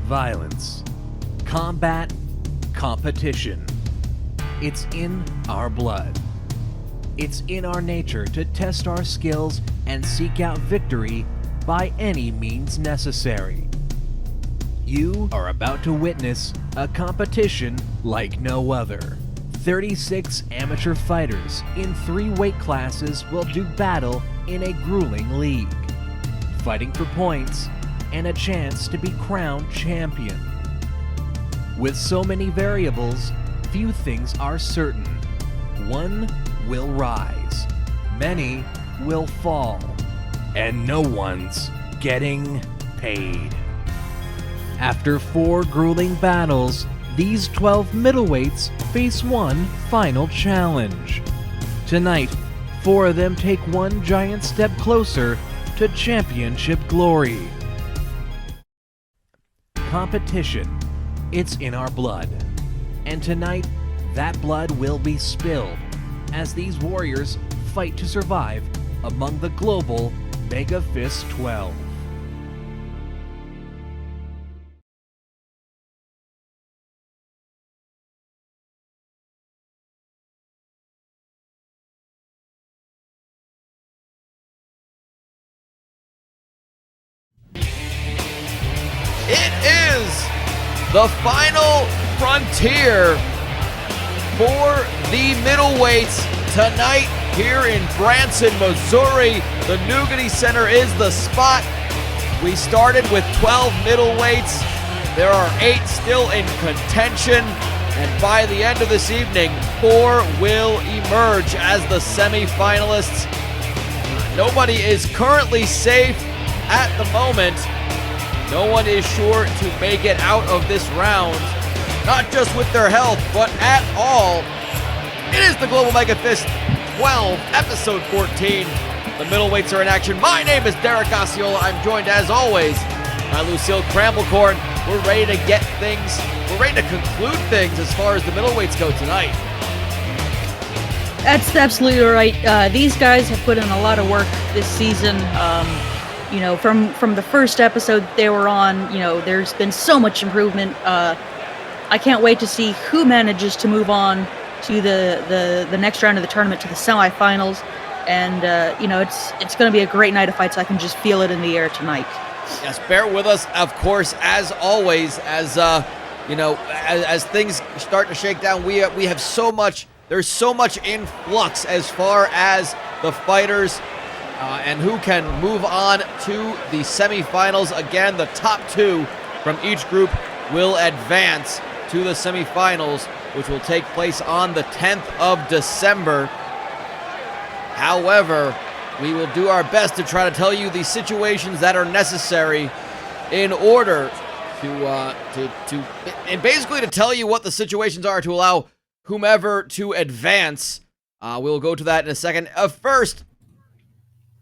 violence, combat, competition. It's in our blood. It's in our nature to test our skills and seek out victory by any means necessary. You are about to witness a competition like no other. 36 amateur fighters in 3 weight classes will do battle in a grueling league, fighting for points and a chance to be crowned champion. With so many variables, few things are certain. One will rise, many will fall, and no one's getting paid. After 4 grueling battles, these 12 middleweights face one final challenge. Tonight, 4 of them take one giant step closer to championship glory. Competition, it's in our blood. And tonight, that blood will be spilled as these warriors fight to survive among the global MEGAfist 12. It is the final frontier for the middleweights tonight here in Branson, Missouri. The Nugent Center is the spot. We started with 12 middleweights. There are 8 still in contention, and by the end of this evening, 4 will emerge as the semifinalists. Nobody is currently safe at the moment. No one is sure to make it out of this round, not just with their health, but at all. It is the Global MEGAfist 12, episode 14. The middleweights are in action. My name is Derek Osceola. I'm joined, as always, by Lucille Cramblecorn. We're ready to get things, we're ready to conclude things as far as the middleweights go tonight. That's absolutely right. These guys have put in a lot of work this season. From the first episode they were on, there's been so much improvement. I can't wait to see who manages to move on to the next round of the tournament, to the semifinals. And, it's going to be a great night of fights. I can just feel it in the air tonight. Yes, bear with us, of course, as always, as things start to shake down. We have so much, there's so much influx as far as the fighters and who can move on to the semifinals. Again, the top 2 from each group will advance to the semifinals, which will take place on the 10th of December. However, we will do our best to try to tell you the situations that are necessary in order and basically to tell you what the situations are to allow whomever to advance. We'll go to that in a second. First,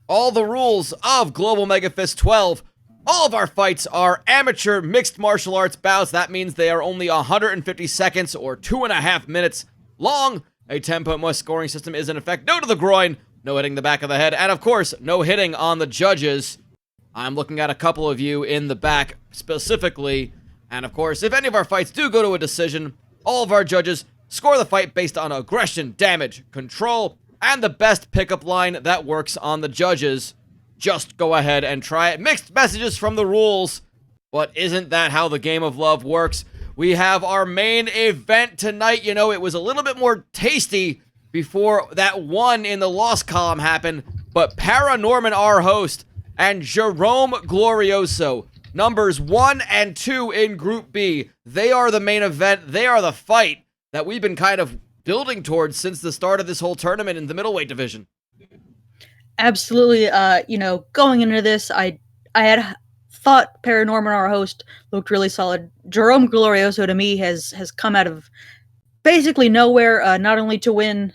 all the rules of Global MEGAfist 12. All of our fights are amateur mixed martial arts bouts. That means they are only 150 seconds or 2.5 minutes long. A 10-point scoring system is in effect. No to the groin, no hitting the back of the head, and of course, no hitting on the judges. I'm looking at a couple of you in the back specifically. And of course, if any of our fights do go to a decision, all of our judges score the fight based on aggression, damage, control, and the best pickup line that works on the judges. Just go ahead and try it. Mixed messages from the rules, but isn't that how the game of love works? We have our main event tonight. It was a little bit more tasty before that one in the loss column happened, but Paranorman, our host, and Jerome Glorioso, numbers 1 and 2 in Group B, they are the main event. They are the fight that we've been kind of building towards since the start of this whole tournament in the middleweight division. Absolutely. Going into this, I had thought Paranorman, our host, looked really solid. Jerome Glorioso, to me, has come out of basically nowhere, not only to win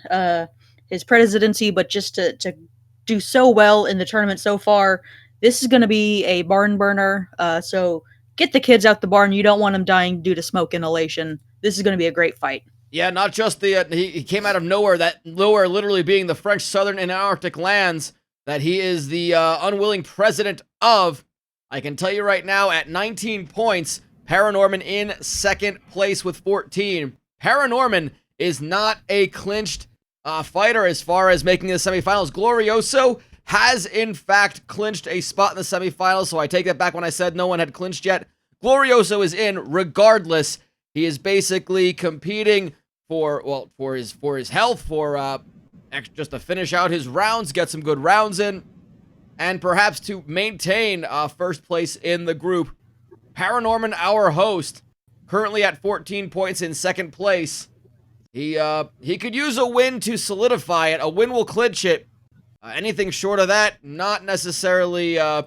his presidency, but just to do so well in the tournament so far. This is going to be a barn burner, so get the kids out the barn. You don't want them dying due to smoke inhalation. This is going to be a great fight. Yeah, not just the he came out of nowhere, that nowhere literally being the French southern and Arctic lands that he is the unwilling president of. I can tell you right now, at 19 points, Paranorman in second place with 14. Paranorman is not a clinched fighter as far as making the semifinals. Glorioso has in fact clinched a spot in the semifinals, so I take that back when I said no one had clinched yet. Glorioso is in regardless. He is basically competing for his health, for just to finish out his rounds, get some good rounds in, and perhaps to maintain first place in the group. Paranorman, our host, currently at 14 points in second place. He could use a win to solidify it. A win will clinch it. Anything short of that, not necessarily a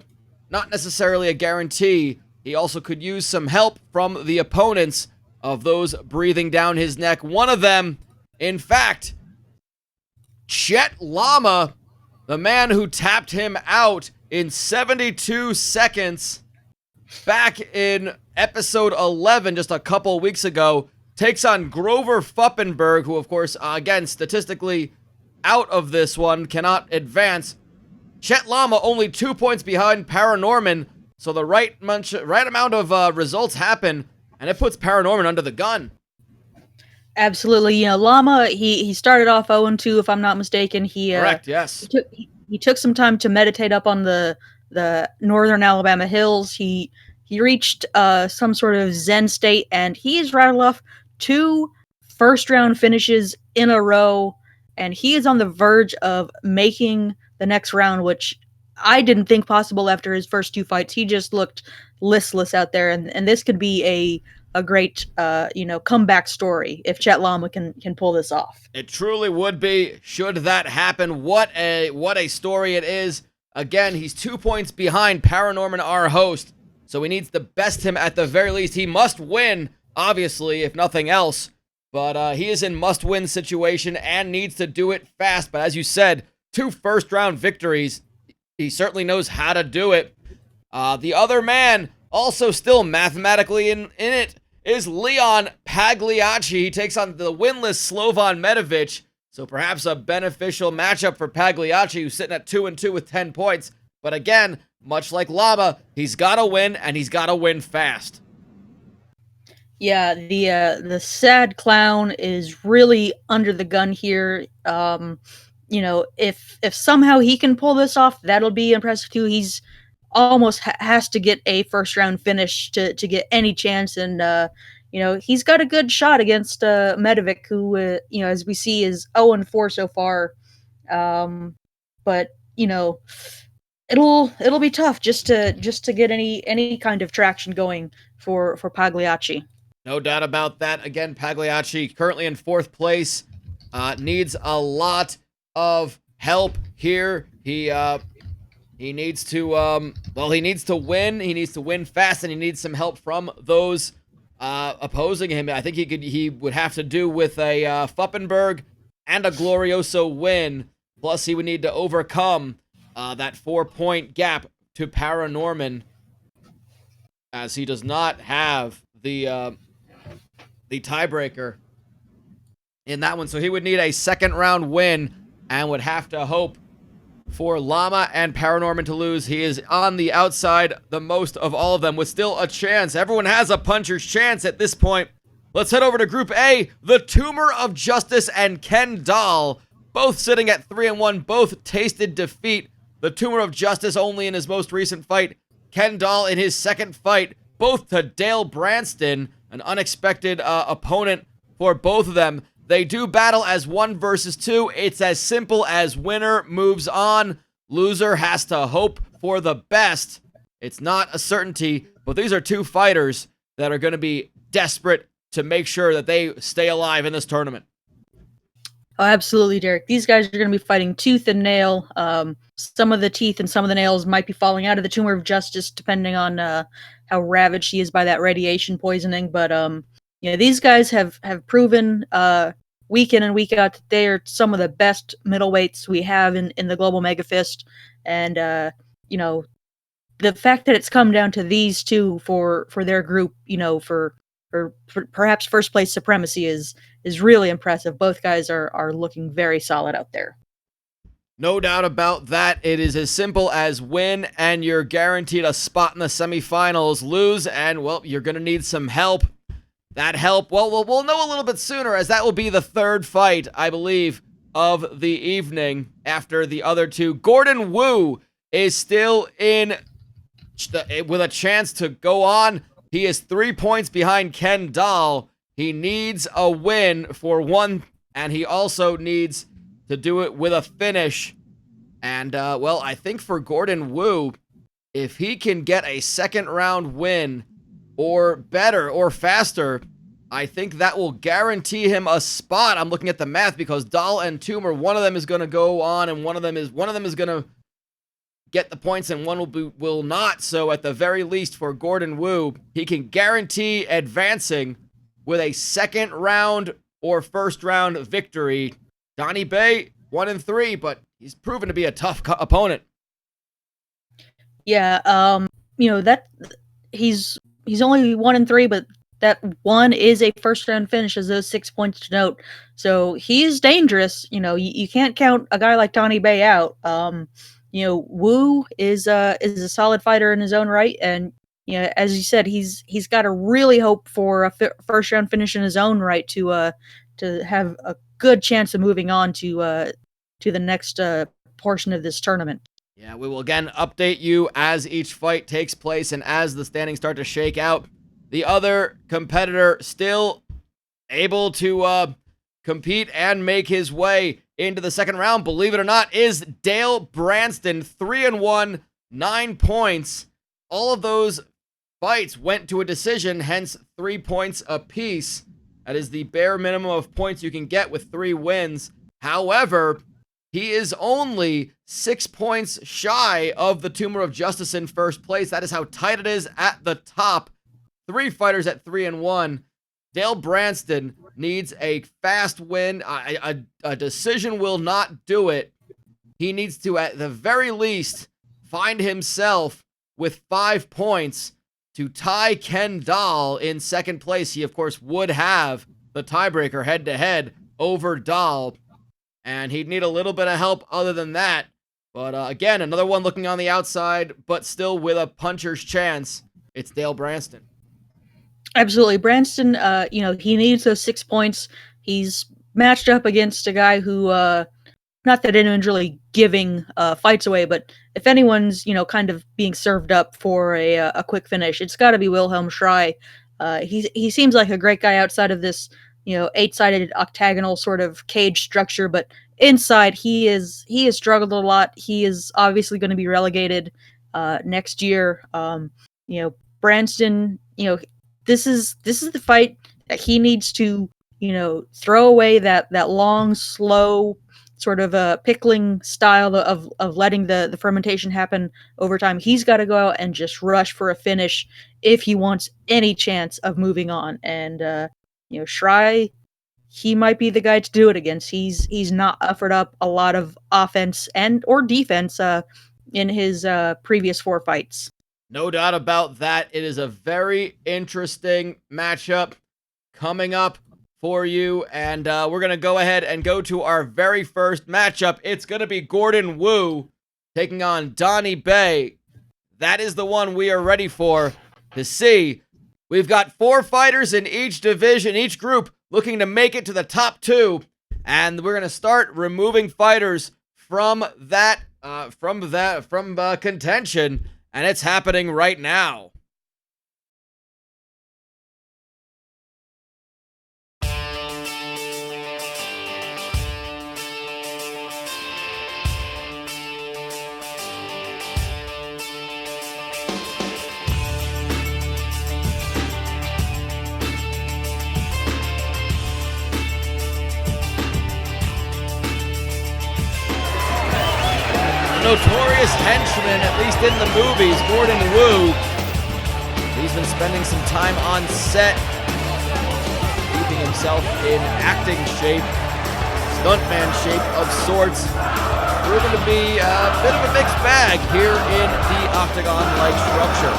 guarantee. He also could use some help from the opponents of those breathing down his neck. One of them, in fact, Chet Lama, the man who tapped him out in 72 seconds back in episode 11 just a couple weeks ago, takes on Grover Fuppenberg, who, of course, again, statistically out of this one, cannot advance. Chet Lama only 2 points behind Paranorman, so the right amount of results happen, and it puts Paranorman under the gun. Absolutely. You know, Lama, he started off 0-2, if I'm not mistaken. Correct, yes. He took some time to meditate up on the northern Alabama hills. He reached some sort of Zen state, and he's rattled off 2 first-round finishes in a row, and he is on the verge of making the next round, which I didn't think possible after his first 2 fights. He just looked listless out there, and this could be a great comeback story if Chet Lama can pull this off. It truly would be, should that happen. What a story it is. Again, he's 2 points behind Paranorman, our host, so he needs to best him at the very least. He must win, obviously, if nothing else, but he is in must-win situation and needs to do it fast. But as you said, 2 first-round victories. He certainly knows how to do it. The other man, also still mathematically in it, is Leon Pagliacci. He takes on the winless Slovan Medovic, so perhaps a beneficial matchup for Pagliacci, who's sitting at 2-2 with 10 points. But again, much like Lama, he's got to win, and he's got to win fast. Yeah, the sad clown is really under the gun here. If somehow he can pull this off, that'll be impressive too. He's almost has to get a first round finish to get any chance, and he's got a good shot against Medovic, who as we see is 0-4 so far. But it'll be tough just to get any kind of traction going for Pagliacci. No doubt about that. Again, Pagliacci currently in 4th place, needs a lot of help here. He needs to win. He needs to win fast, and he needs some help from those opposing him. I think he would have to do with a Fuppenberg and a Glorioso win. Plus, he would need to overcome that 4-point gap to Paranorman, as he does not have the tiebreaker in that one. So he would need a second round win and would have to hope for Lama and Paranorman to lose. He is on the outside the most of all of them, with still a chance. Everyone has a puncher's chance at this point. Let's head over to Group A. The Tumor of Justice and Ken Dahl, both sitting at 3-1, both tasted defeat. The Tumor of Justice only in his most recent fight. Ken Dahl in his second fight, both to Dale Branston, an unexpected opponent for both of them. They do battle as 1 versus 2. It's as simple as winner moves on. Loser has to hope for the best. It's not a certainty, but these are 2 fighters that are going to be desperate to make sure that they stay alive in this tournament. Oh, absolutely, Derek. These guys are going to be fighting tooth and nail. Some of the teeth and some of the nails might be falling out of the Tumor of Justice, depending on how ravaged he is by that radiation poisoning. But these guys have proven week in and week out that they are some of the best middleweights we have in the Global Megafist. And the fact that it's come down to these 2 for their group, for perhaps first place supremacy is really impressive. Both guys are looking very solid out there. No doubt about that. It is as simple as win and you're guaranteed a spot in the semifinals. Lose and, well, you're going to need some help. That help, well, we'll know a little bit sooner, as that will be the third fight, I believe, of the evening after the other two. Gordon Wu is still in with a chance to go on. He is 3 points behind Ken Dahl. He needs a win for one, and he also needs to do it with a finish. And, well, I think for Gordon Wu, if he can get a second round win or better or faster, I think that will guarantee him a spot. I'm looking at the math because Dahl and Toomer, one of them is going to go on and one of them is going to get the points and one will not. So at the very least for Gordon Wu, he can guarantee advancing with a second round or first round victory. Donnie Bay, 1-3, but he's proven to be a tough opponent. Yeah, that he's only 1-3, but that one is a first round finish, as those 6 points to note. So he's dangerous. You can't count a guy like Donnie Bay out. Wu is a solid fighter in his own right, and as you said, he's got to really hope for a first round finish in his own right to have a good chance of moving on to the next portion of this tournament. Yeah, we will again update you as each fight takes place and as the standings start to shake out. The other competitor still able to compete and make his way into the second round, believe it or not, is Dale Branston, 3-1, 9 points. All of those fights went to a decision, hence 3 points apiece. That is the bare minimum of points you can get with 3 wins. However, he is only 6 points shy of the Tumor of Justice in first place. That is how tight it is at the top. 3 fighters at 3-1. Dale Branston needs a fast win. A decision will not do it. He needs to, at the very least, find himself with 5 points to tie Ken Dahl in second place. He, of course, would have the tiebreaker head-to-head over Dahl, and he'd need a little bit of help other than that. But again, another one looking on the outside, but still with a puncher's chance. It's Dale Branston. Absolutely. Branston, he needs those 6 points. He's matched up against a guy who, not that anyone's really giving fights away, but if anyone's, kind of being served up for a quick finish, it's got to be Wilhelm Schrei. He seems like a great guy outside of this, 8-sided octagonal sort of cage structure, but inside he has struggled a lot. He is obviously going to be relegated next year. Branston, this is the fight that he needs to, throw away that long, slow sort of pickling style of letting the fermentation happen over time. He's got to go out and just rush for a finish if he wants any chance of moving on. And Schrei, he might be the guy to do it against. He's not offered up a lot of offense and or defense in his previous 4 fights. No doubt about that. It is a very interesting matchup coming up for you. And we're going to go ahead and go to our very first matchup. It's going to be Gordon Wu taking on Donnie Bay. That is the one we are ready for to see. We've got 4 fighters in each division, each group looking to make it to the top 2. And we're going to start removing fighters from contention. And it's happening right now. Notorious henchman, at least in the movies, Gordon Wu. He's been spending some time on set, keeping himself in acting shape, stuntman shape of sorts. Proven to be a bit of a mixed bag here in the octagon-like structure.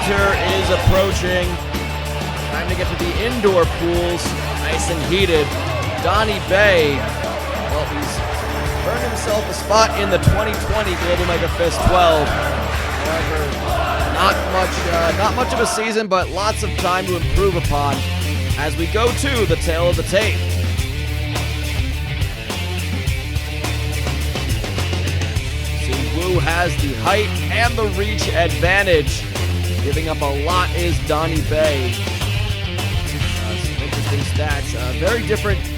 winter is approaching. Time to get to the indoor pools, nice and heated. Donnie Bay, well, he's earned himself a spot in the 2020 Global MEGAfist 12. However, not much of a season, but lots of time to improve upon as we go to the tail of the tape. Wu has the height and the reach advantage. Giving up a lot is Donnie Bay. Some interesting stats.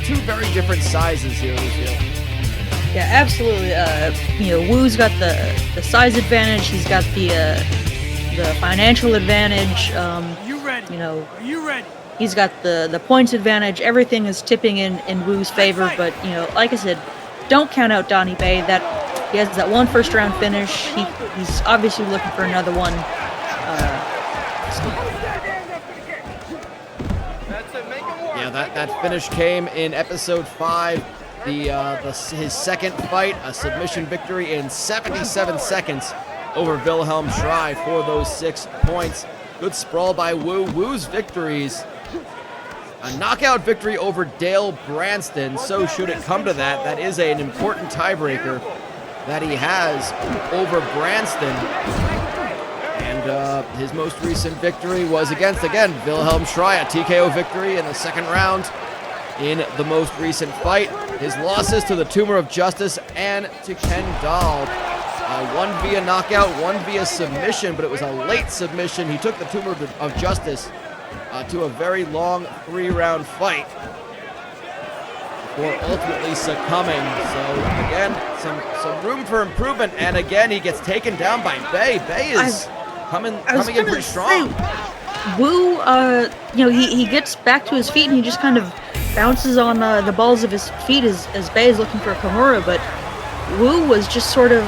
Two very different sizes here, Lucille. Yeah, absolutely. Wu's got the size advantage. He's got the financial advantage. You ready? Are you ready? He's got the points advantage. Everything is tipping in Wu's favor. But like I said, don't count out Donnie Bay. That he has that one first round finish. He's obviously looking for another one. Yeah, that finish came in episode 5. His second fight, a submission victory in 77 seconds over Wilhelm Schrei for those 6 points. Good sprawl by Wu. Wu's victories, a knockout victory over Dale Branston, so should it come to that. That is an important tiebreaker that he has over Branston. And his most recent victory was against, again, Wilhelm Schrei, a TKO victory in the second round in the most recent fight. His losses to the Tumor of Justice and to Ken Dahl. One via knockout, one via submission, but it was a late submission. He took the Tumor of Justice to a very long 3-round fight before ultimately succumbing. So again, some room for improvement, and again he gets taken down by Bay. Bay is coming in pretty strong. Wu, he gets back to his feet and he just kind of bounces on the balls of his feet as Bay is looking for a Kimura, but Wu was just sort of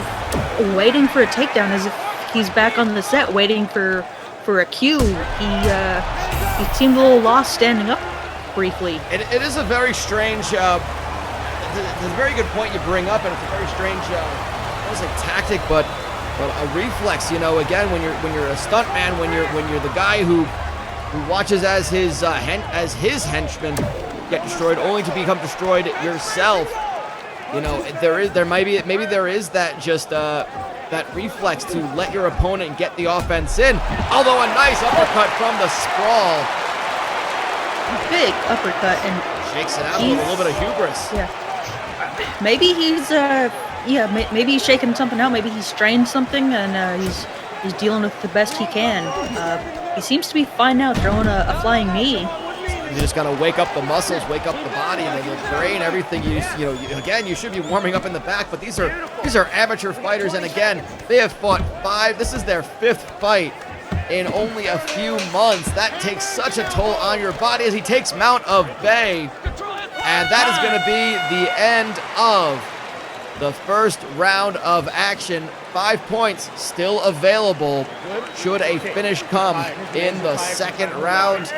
waiting for a takedown as if he's back on the set, waiting for a cue. He seemed a little lost standing up briefly. It is a very strange, it's a very good point you bring up, and it's a very strange, I don't say tactic, but a reflex. Again, when you're a stuntman, when you're the guy who watches as his henchmen get destroyed, only to become destroyed yourself. Maybe there is that just that reflex to let your opponent get the offense in. Although a nice uppercut from the sprawl. Big uppercut and shakes it out with a little bit of hubris. Yeah. Maybe he's maybe he's shaking something out. Maybe he's strained something and he's dealing with the best he can. He seems to be fine now, throwing a flying knee. You just gotta wake up the muscles, wake up the body, and the brain, everything. Again, you should be warming up in the back, but these are amateur fighters, and again, they have fought 5. This is their 5th fight in only a few months. That takes such a toll on your body as he takes Mount of Bay, and that is going to be the end of the first round of action. 5 points still available should a finish come in the second round.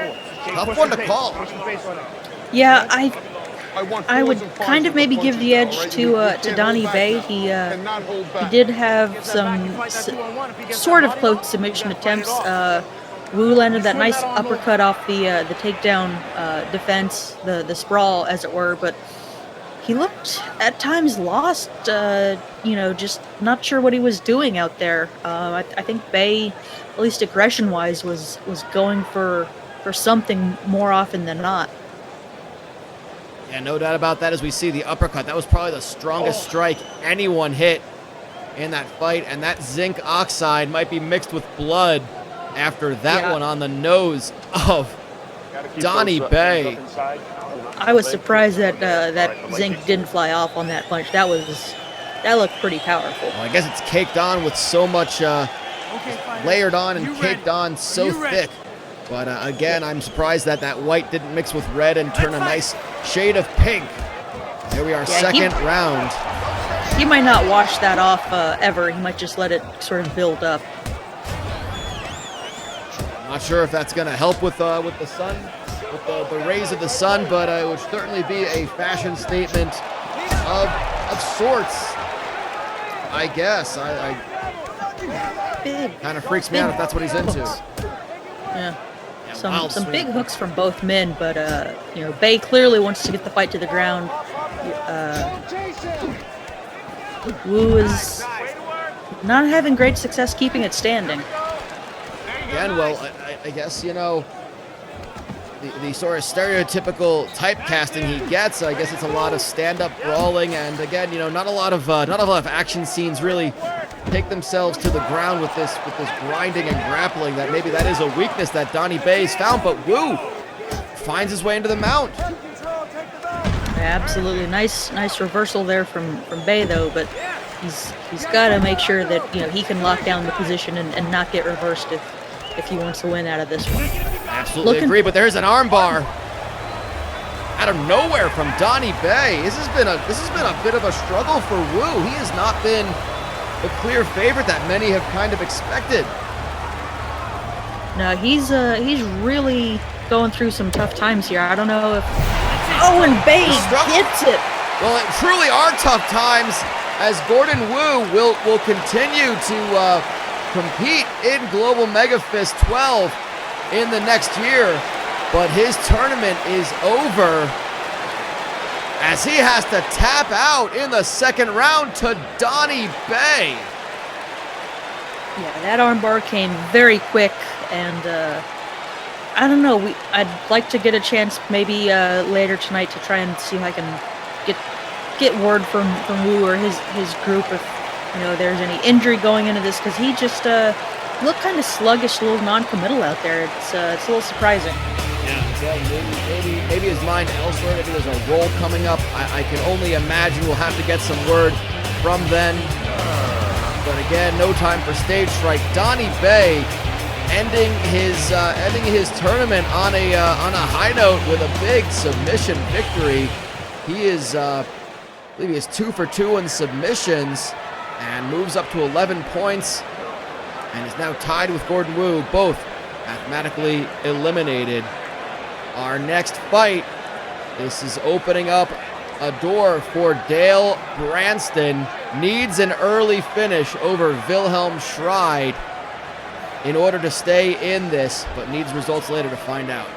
Tough one to call. Yeah, I would kind of maybe give the edge to Donnie Bay. He did have some sort of close submission attempts. Wu landed that nice uppercut off the takedown defense, the sprawl as it were, but he looked at times lost. Just not sure what he was doing out there. I think Bay, at least aggression-wise, was going for something more often than not. Yeah, no doubt about that. As we see the uppercut, that was probably the strongest strike anyone hit in that fight, and that zinc oxide might be mixed with blood after that one on the nose of Donnie Bay. I was surprised that that zinc didn't fly off on that punch. That looked pretty powerful. Well, I guess it's caked on with so much layered on and caked on so thick. But again, I'm surprised that white didn't mix with red and turn a nice shade of pink. Here we are, second round. He might not wash that off ever. He might just let it sort of build up. Not sure if that's going to help with the sun, with the rays of the sun, but it would certainly be a fashion statement of sorts, I guess. I kind of freaks me out if that's what he's into. Yeah. wild Some swing. big hooks from both men, but Bay clearly wants to get the fight to the ground. Wu is not having great success keeping it standing. Again, well, I guess, the sort of stereotypical typecasting he gets, I guess it's a lot of stand-up brawling, and again, not a lot of action scenes really take themselves to the ground with this grinding and grappling. Maybe that is a weakness that Donnie Bay's found, but Wu finds his way into the mount. Absolutely nice reversal there from Bay though, but he's got to make sure that he can lock down the position and not get reversed if he wants to win out of this one. Absolutely agree, but there's an armbar out of nowhere from Donnie Bay. This has been a bit of a struggle for Wu. He has not been the clear favorite that many have kind of expected. No, he's really going through some tough times here. I don't know if and Bay gets it. Well, it truly are tough times as Gordon Wu will continue to compete in Global MEGAfist 12 in the next year, but his tournament is over as he has to tap out in the second round to Donnie Bay. Yeah, that armbar came very quick, and I don't know. I'd like to get a chance maybe later tonight to try and see if I can get word from Wu or his group if there's any injury going into this, because he just looked kind of sluggish, a little non-committal out there. It's a little surprising. Yeah, maybe his mind elsewhere. Maybe there's a roll coming up. I can only imagine we'll have to get some word from then. But again, no time for stage fright. Donnie Bay ending his tournament on a high note with a big submission victory. He is, I believe he is 2 for 2 in submissions and moves up to 11 points and is now tied with Gordon Wu, both mathematically eliminated. Our next fight, this is opening up a door for Dale Branston. Needs an early finish over Wilhelm Schride in order to stay in this, but needs results later to find out.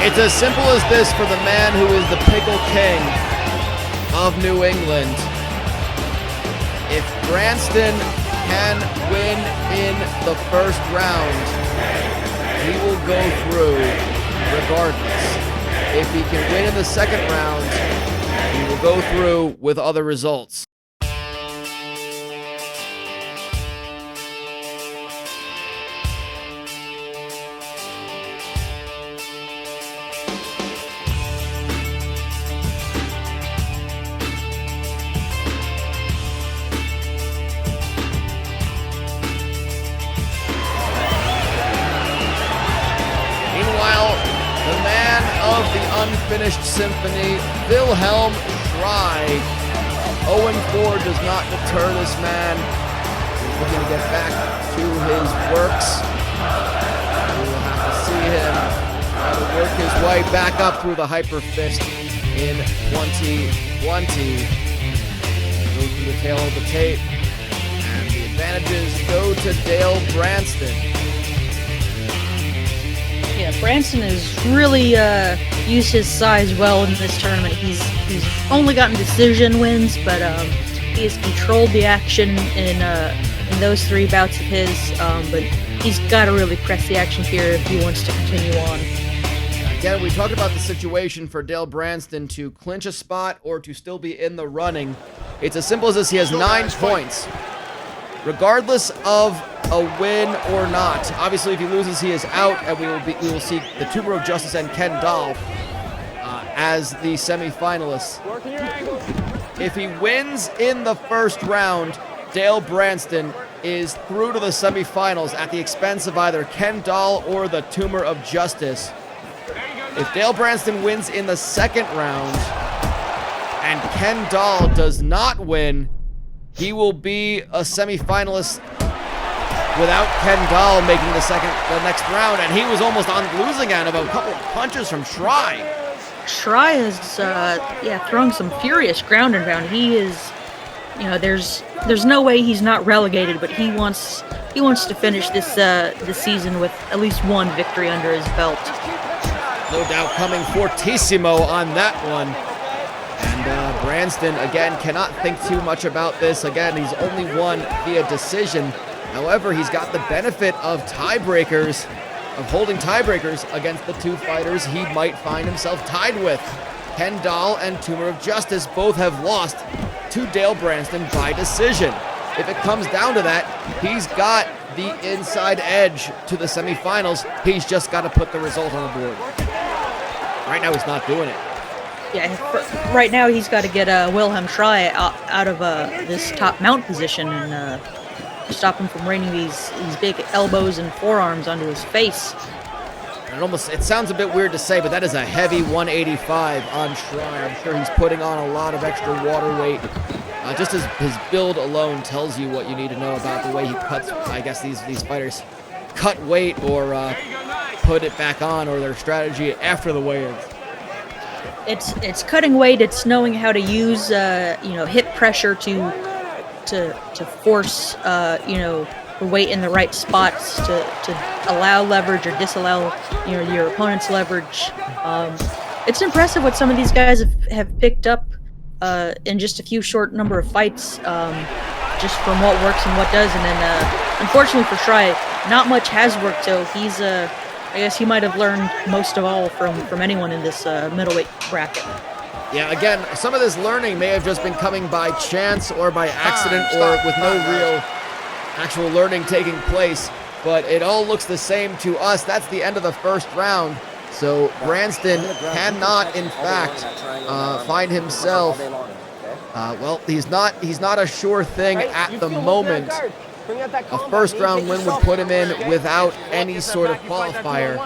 It's as simple as this for the man who is the Pickle King of New England. If Branston can win in the first round, he will go through regardless. If he can win in the second round, he will go through with other results. Unfinished symphony, Wilhelm Schride. 0-4 does not deter this man. He's looking to get back to his works. We will have to see him try to work his way back up through the Hyper Fist in 2020. Go through the tail of the tape, and the advantages go to Dale Branston. Yeah, Branston has really used his size well in this tournament. He's only gotten decision wins, but he has controlled the action in those 3 bouts of his. But he's got to really press the action here if he wants to continue on. Again, we talked about the situation for Dale Branston to clinch a spot or to still be in the running. It's as simple as this. He has 9 points. Regardless of a win or not. Obviously, if he loses, he is out, and we will see the Tumor of Justice and Ken Dahl as the semifinalists. If he wins in the first round, Dale Branston is through to the semifinals at the expense of either Ken Dahl or the Tumor of Justice. If Dale Branston wins in the second round and Ken Dahl does not win, he will be a semifinalist without Ken Dahl making the next round, and he was almost on the losing end of a couple of punches from Try. Try is throwing some furious ground and pound. He is, there's no way he's not relegated, but he wants to finish this season with at least one victory under his belt. No doubt coming fortissimo on that one. And Branston, again, cannot think too much about this. Again, he's only won via decision. However, he's got the benefit of tiebreakers, of holding tiebreakers against the two fighters he might find himself tied with. Ken Dahl and Tumor of Justice both have lost to Dale Branston by decision. If it comes down to that, he's got the inside edge to the semifinals. He's just got to put the result on the board. Right now, he's not doing it. Yeah, right now he's got to get Wilhelm Try out of this top mount position and stop him from raining these big elbows and forearms onto his face. It sounds a bit weird to say, but that is a heavy 185 on Try. I'm sure he's putting on a lot of extra water weight. Just as his build alone tells you what you need to know about the way he cuts, I guess, these fighters cut weight or put it back on, or their strategy after the weigh-ins. It's cutting weight. It's knowing how to use hip pressure to force the weight in the right spots to allow leverage or disallow your opponent's leverage. It's impressive what some of these guys have picked up in just a few short number of fights, just from what works and what doesn't. And unfortunately for Try, not much has worked. So he's I guess he might have learned most of all from anyone in this middleweight bracket. Yeah, again, some of this learning may have just been coming by chance or by accident or with no real actual learning taking place, but it all looks the same to us. That's the end of the first round. So Branston cannot, in fact, find himself. He's not a sure thing at the moment. A first-round win would put him in without any sort of qualifier.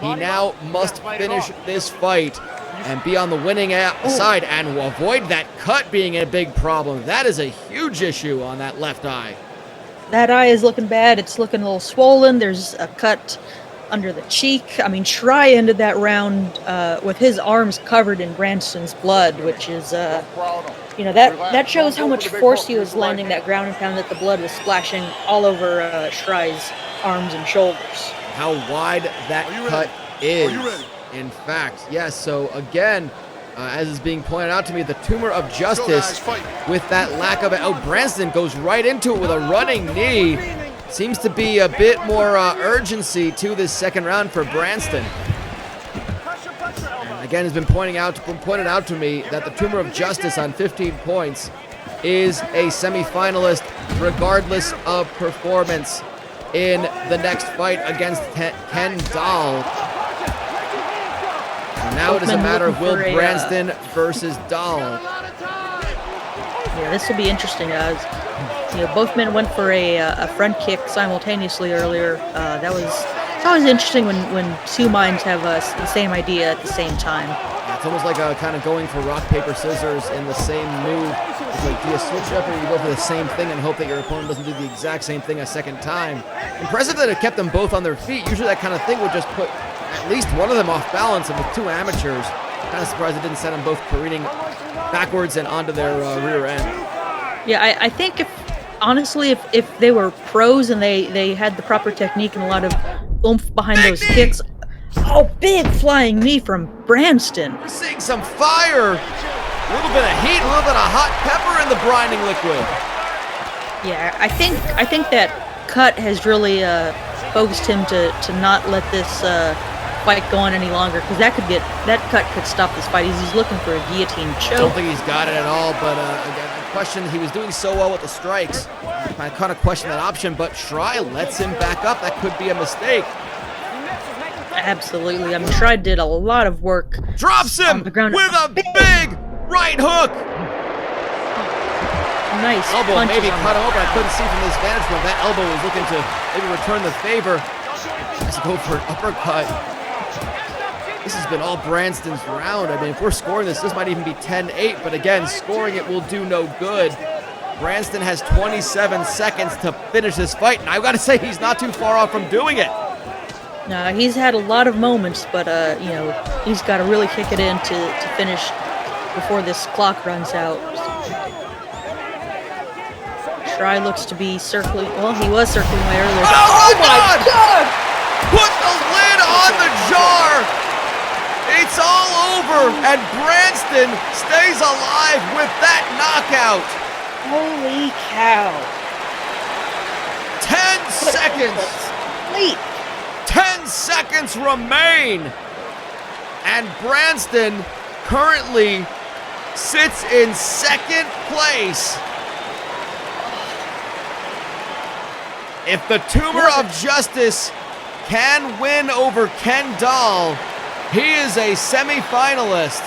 He now must finish this fight and be on the winning side and avoid that cut being a big problem. That is a huge issue on that left eye. That eye is looking bad. It's looking a little swollen. There's a cut under the cheek. I mean, Try ended that round with his arms covered in Branston's blood, which is, that shows how much force he was landing that ground and pound, that the blood was splashing all over Try's arms and shoulders. How wide that cut is. In fact, yes. So again, as is being pointed out to me, the Tumor of Justice with that lack of it. Oh, Branston goes right into it with a running knee. Seems to be a bit more urgency to this second round for Branston. And again, it's been pointed out to me that the Tumor of Justice on 15 points is a semifinalist regardless of performance in the next fight against Ken Dahl. And now it is a matter of Will Branston versus Dahl. Yeah, this will be interesting. Both men went for a front kick simultaneoly earlier. It's always interesting when two minds have the same idea at the same time. It's almost like kind of going for rock, paper, scissors in the same move. It's like, do you switch up or you go for the same thing and hope that your opponent doesn't do the exact same thing a second time? Impressive that it kept them both on their feet. Usually that kind of thing would just put at least one of them off balance, and with two amateurs, kind of surprised it didn't send them both careening backwards and onto their rear end. Yeah, I think if they were pros and they had the proper technique and a lot of oomph behind those kicks. Oh, big flying knee from Branston. We're seeing some fire. A little bit of heat, a little bit of hot pepper in the brining liquid. Yeah, I think that cut has really focused him to not let this fight go on any longer, because that cut could stop this fight. He's looking for a guillotine choke. I don't think he's got it at all, but again, I question, he was doing so well with the strikes. I kind of question that option, but Try lets him back up. That could be a mistake. Absolutely. I mean, Try did a lot of work. Drops him with a big right hook. Nice. Elbow maybe cut him open. I couldn't see from this vantage point. That elbow was looking to maybe return the favor. Let's go for an uppercut. This has been all Branston's round. I mean, if we're scoring this might even be 10-8, but again, scoring it will do no good. Branston has 27 seconds to finish this fight, and I've got to say, he's not too far off from doing it. No, he's had a lot of moments, but, he's got to really kick it in to finish before this clock runs out. Try looks to be circling. Well, he was circling way earlier. Oh my God! Put the lid on the jar! It's all over, and Branston stays alive with that knockout. Holy cow. 10 seconds. Wait. 10 seconds remain. And Branston currently sits in second place. If the Tumor of Justice can win over Ken Dahl, he is a semi-finalist.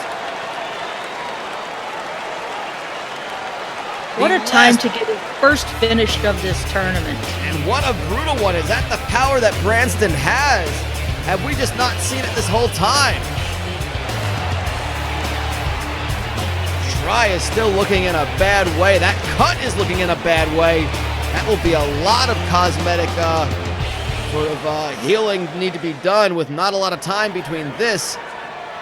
What a time to get it first finished of this tournament. And what a brutal one. Is that the power that Branston has? Have we just not seen it this whole time? Try is still looking in a bad way. That cut is looking in a bad way. That will be a lot of cosmetic healing need to be done with not a lot of time between this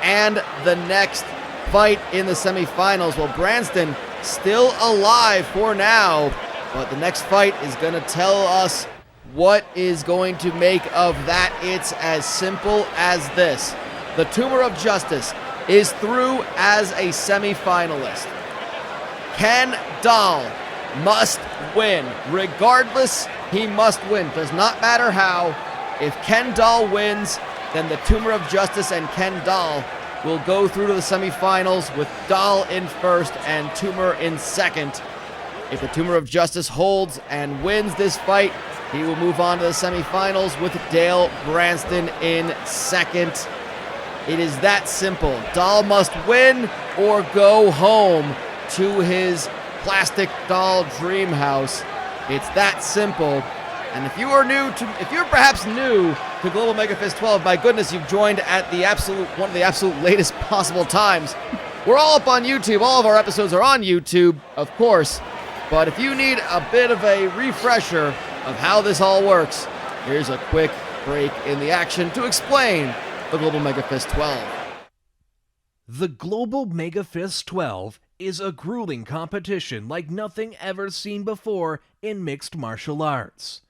and the next fight in the semifinals. Well, Branston still alive for now, but the next fight is going to tell us what is going to make of that. It's as simple as this. The Tumor of Justice is through as a semifinalist. Ken Dahl must win. Regardless, he must win. Does not matter how. If Ken Dahl wins, then the Tumor of Justice and Ken Dahl will go through to the semifinals with Dahl in first and Tumor in second. If the Tumor of Justice holds and wins this fight, he will move on to the semifinals with Dale Branston in second. It is that simple. Dahl must win or go home to his plastic doll dream house. It's that simple. And if you're perhaps new to Global MEGAfist 12, my goodness, you've joined at one of the absolute latest possible times. We're all up on YouTube. All of our episodes are on YouTube, of course. But if you need a bit of a refresher of how this all works, here's a quick break in the action to explain the Global MEGAfist 12. The Global MEGAfist 12 is a grueling competition like nothing ever seen before in mixed martial arts.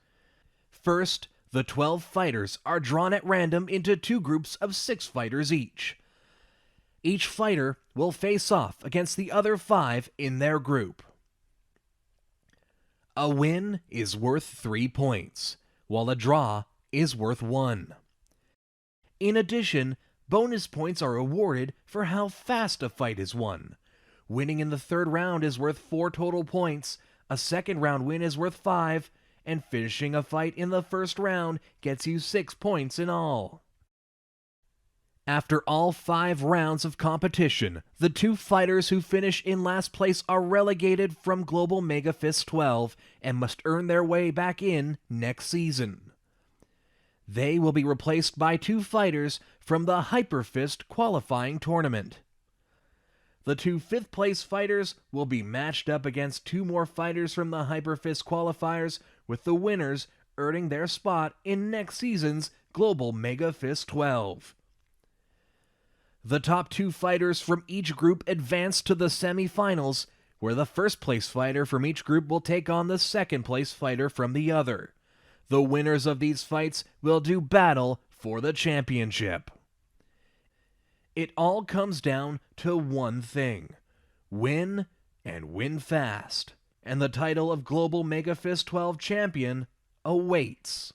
First, the 12 fighters are drawn at random into 2 groups of 6 fighters each. Each fighter will face off against the other 5 in their group. A win is worth 3 points, while a draw is worth 1. In addition, bonus points are awarded for how fast a fight is won. Winning in the 3rd round is worth 4 total points, a 2nd round win is worth 5, and finishing a fight in the 1st round gets you 6 points in all. After all 5 rounds of competition, the 2 fighters who finish in last place are relegated from Global MEGAfist 12 and must earn their way back in next season. They will be replaced by 2 fighters from the Hyperfist qualifying tournament. The 2 5th-place fighters will be matched up against 2 more fighters from the Hyperfist qualifiers, with the winners earning their spot in next season's Global MEGAfist 12. The top 2 fighters from each group advance to the semifinals, where the 1st-place fighter from each group will take on the 2nd-place fighter from the other. The winners of these fights will do battle for the championship. It all comes down to one thing: win, and win fast. And the title of Global MEGAfist 12 champion awaits.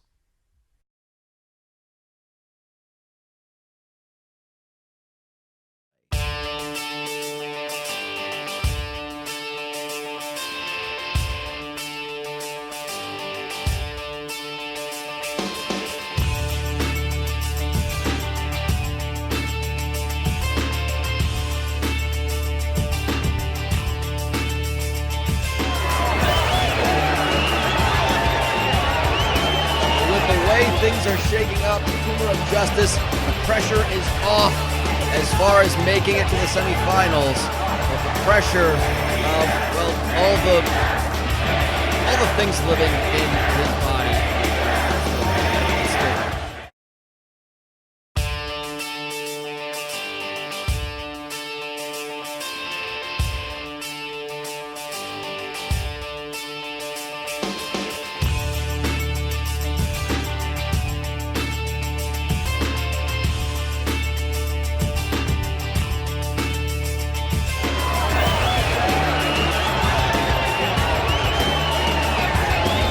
things are shaking up. The Tumor of Justice, the pressure is off as far as making it to the semifinals. But the pressure of, well, all the things living in his body.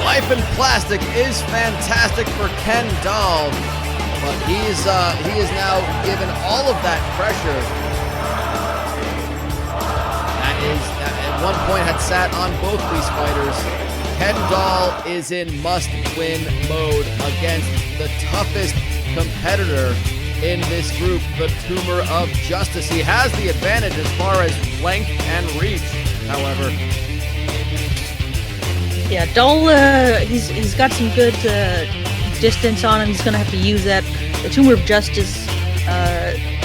Life in Plastic is fantastic for Ken Dahl, but he is now given all of that pressure that at one point had sat on both these fighters. Ken Dahl is in must-win mode against the toughest competitor in this group, the Tumor of Justice. He has the advantage as far as length and reach, however. Yeah, Dahl, he's got some good distance on him. He's going to have to use that. The Tumor of Justice,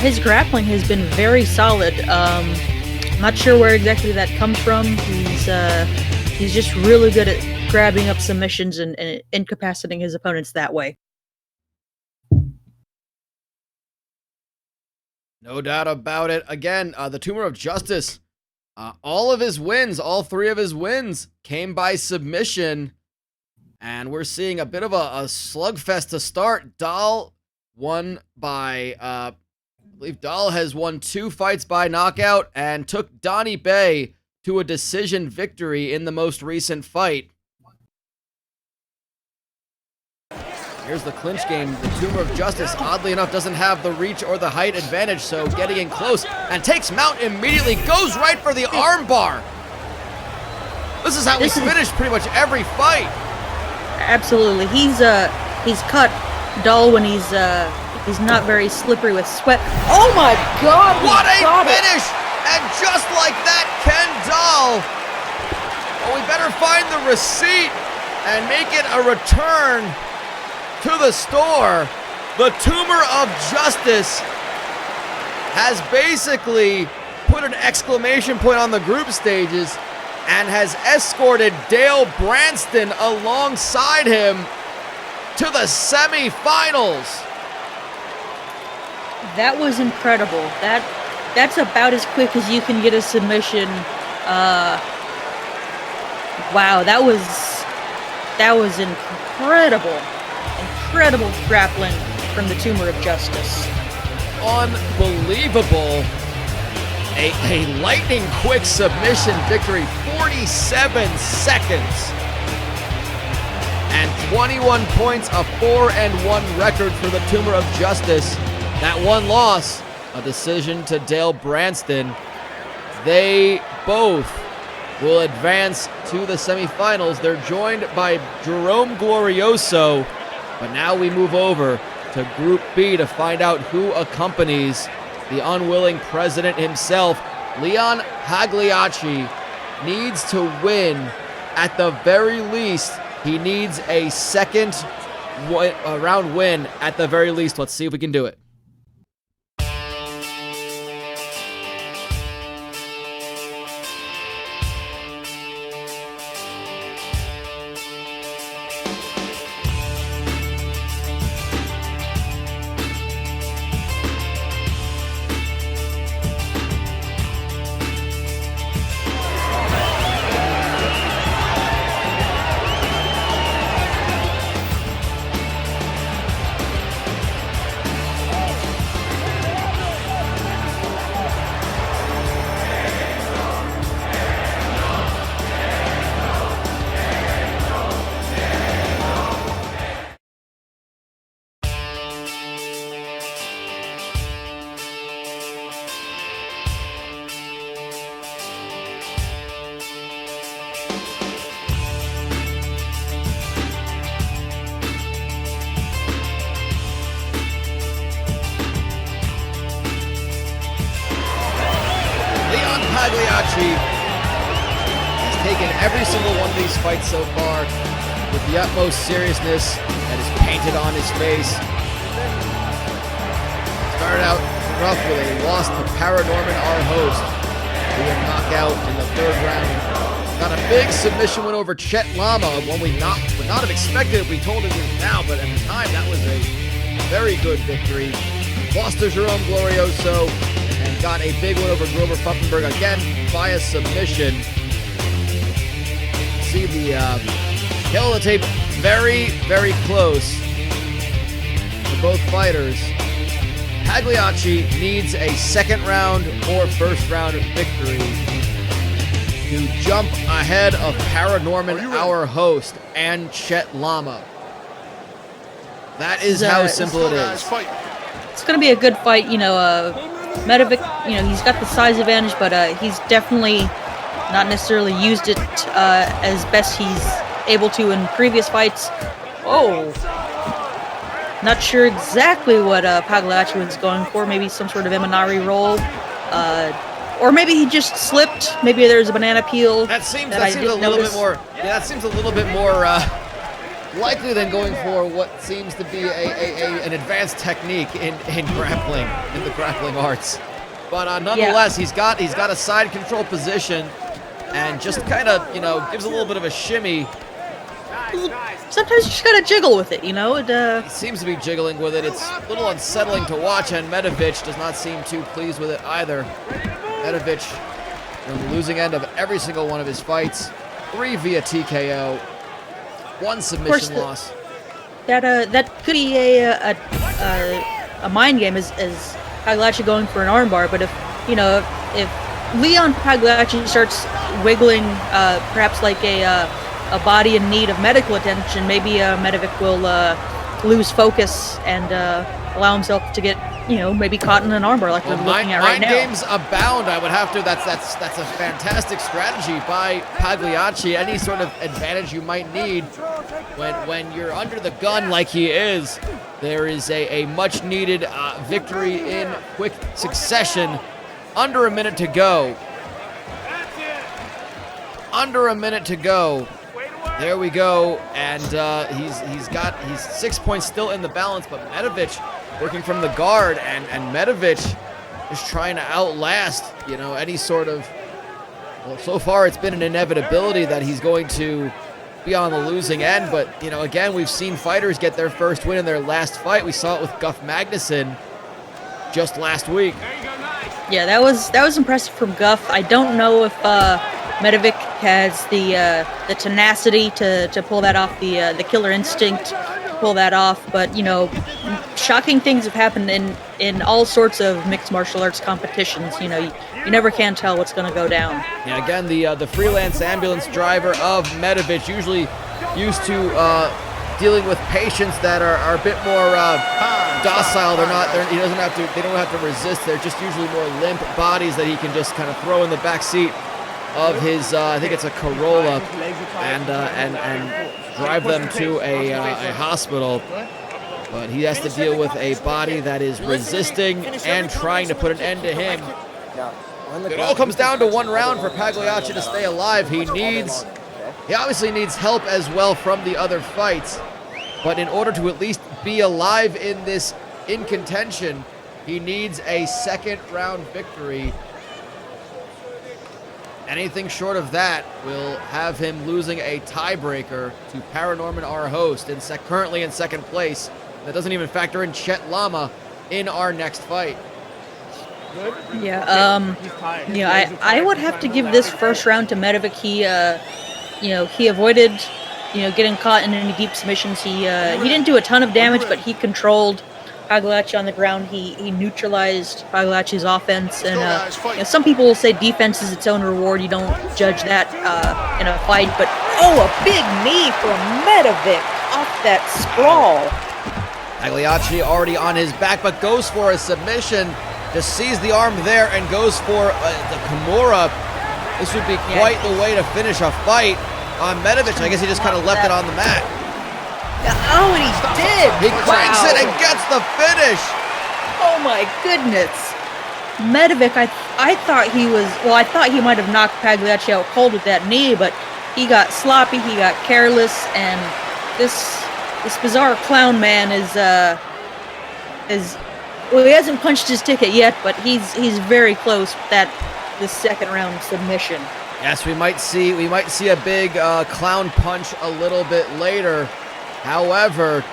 his grappling has been very solid. I'm not sure where exactly that comes from. He's just really good at grabbing up submissions and incapacitating his opponents that way. No doubt about it. Again, the Tumor of Justice, all of his wins, all three of his wins came by submission. And we're seeing a bit of a slugfest to start. Dahl won by, I believe Dahl has won 2 fights by knockout and took Donnie Bay to a decision victory in the most recent fight. Here's the clinch game. The Tumor of Justice, oddly enough, doesn't have the reach or the height advantage, so getting in close and takes mount immediately, goes right for the arm bar. This is how we finish pretty much every fight. Absolutely. He's cut Dahl when he's not very slippery with sweat. Oh my God! What a finish! And just like that, Ken Dahl. Well, we better find the receipt and make it a return to the store. The Tumor of Justice has basically put an exclamation point on the group stages and has escorted Dale Branston alongside him to the semifinals. That was incredible. That's about as quick as you can get a submission. Wow, that was incredible. Incredible grappling from the Tumor of Justice. Unbelievable. A lightning quick submission victory, 47 seconds. And 21 points, a 4-1 record for the Tumor of Justice. That one loss, a decision to Dale Branston. They both will advance to the semifinals. They're joined by Jerome Glorioso. But now we move over to Group B to find out who accompanies the unwilling president himself. Leon Pagliacci needs to win. At the very least, he needs a second round win at the very least. Let's see if we can do it. Pagliacci has taken every single one of these fights so far. with the utmost seriousness that is painted on his face. Started out rough with a loss to Paranorman, our host, who would knock out in the 3rd round. Got a big submission win over Chet Lama, one we would not have expected if we told it now, but at the time that was a very good victory. Lost to Jerome Glorioso and got a big win over Grover Pfeffenberg again via submission. See the tail of the tape, very, very close for both fighters. Pagliacci needs a 2nd round or 1st round victory to jump ahead of Paranorman, our host, and Chet Lama. That is how simple it is. It's going to be a good fight. Medovic, he's got the size advantage, but he's definitely not necessarily used it as best he's able to in previous fights. Oh. Not sure exactly what Pagliacci was going for. Maybe some sort of Eminari roll. Or maybe he just slipped. Maybe there's a banana peel. That seems a little bit more likely than going for what seems to be an advanced technique in grappling, in the grappling arts. But nonetheless, he's got a side control position and just kind of, gives a little bit of a shimmy. Sometimes you just gotta jiggle with it, He seems to be jiggling with it. It's a little unsettling to watch, and Medovic does not seem too pleased with it either. Medovic on the losing end of every single one of his fights. 3 via TKO. 1 submission loss. That could be a mind game as Pagliacci going for an armbar, but if Leon Pagliacci starts wiggling, perhaps like a body in need of medical attention, maybe Medovic will lose focus and allow himself to get, maybe caught in an armbar like we're looking at right now. Mind games abound. I would have to. That's a fantastic strategy by Pagliacci. Any sort of advantage you might need when you're under the gun like he is, there is a much needed victory in quick succession. Under a minute to go. Under a minute to go. There we go, and he's 6 points still in the balance, but Medovic working from the guard, and Medovic is trying to outlast, any sort of. Well, so far it's been an inevitability that he's going to be on the losing end, but again, we've seen fighters get their first win in their last fight. We saw it with Guff Magnuson just last week. Yeah, that was impressive from Guff. I don't know if Medovic has the tenacity to pull that off, the killer instinct to pull that off. But shocking things have happened in all sorts of mixed martial arts competitions. You never can tell what's going to go down. Yeah, again, the freelance ambulance driver of Medovic, usually used to dealing with patients that are a bit more docile. They don't have to resist. They're just usually more limp bodies that he can just kind of throw in the back seat of his, I think it's a Corolla, and drive them to a hospital. But he has to deal with a body that is resisting and trying to put an end to him. It all comes down to 1 round for Pagliacci to stay alive. He obviously needs help as well from the other fights. But in order to at least be alive in contention, he needs a 2nd round victory. Anything short of that will have him losing a tiebreaker to Paranorman, our host, currently in 2nd place. That doesn't even factor in Chet Lama in our next fight. Yeah, I would have to give this first round to Medovic. He avoided, getting caught in any deep submissions. He didn't do a ton of damage, but he controlled Pagliacci on the ground. He neutralized Pagliacci's offense, and some people will say defense is its own reward. You don't judge that in a fight, but a big knee from Medovic off that sprawl. Pagliacci already on his back, but goes for a submission. Just sees the arm there and goes for the Kimura. This would be quite the way to finish a fight on Medovic. I guess he just kind of left it on the mat. Oh, and he did! He cranks it and gets the finish! Oh my goodness. Medovic, I thought he might have knocked Pagliacci out cold with that knee, but he got sloppy, he got careless, and this bizarre clown man is well, he hasn't punched his ticket yet, but he's very close with this second round submission. Yes, we might see a big clown punch a little bit later. However,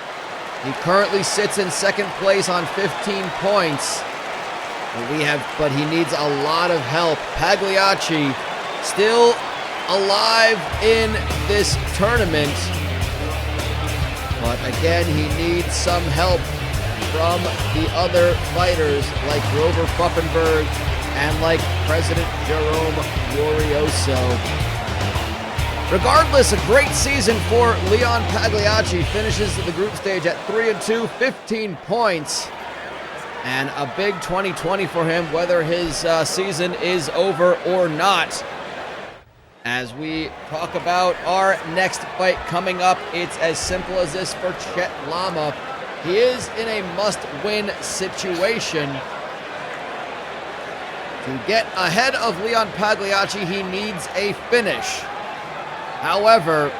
he currently sits in second place on 15 points. But he needs a lot of help. Pagliacci still alive in this tournament. But again, he needs some help from the other fighters like Grover Pfuppenberg and like President Jerome Glorioso. Regardless, a great season for Leon Pagliacci. Finishes the group stage at 3-2, 15 points. And a big 2020 for him, whether his season is over or not. As we talk about our next fight coming up, it's as simple as this for Chet Lama. He is in a must-win situation. To get ahead of Leon Pagliacci, he needs a finish. However,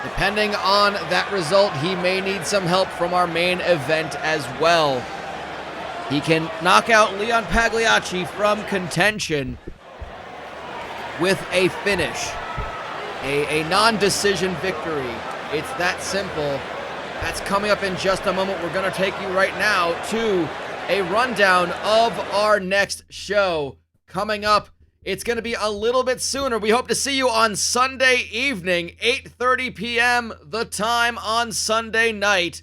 depending on that result, he may need some help from our main event as well. He can knock out Leon Pagliacci from contention with a finish, a non-decision victory. It's that simple. That's coming up in just a moment. We're going to take you right now to a rundown of our next show. Coming up, it's going to be a little bit sooner. We hope to see you on Sunday evening, 8:30 p.m. the time on Sunday night.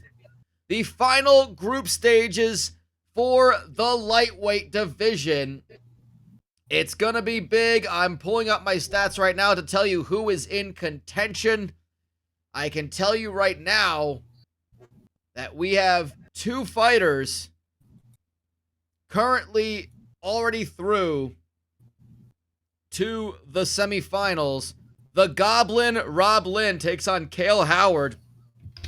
The final group stages for the lightweight division. It's going to be big. I'm pulling up my stats right now to tell you who is in contention. I can tell you right now that we have two fighters currently already through to the semifinals. The Goblin, Rob Lynn, takes on Cale Howard.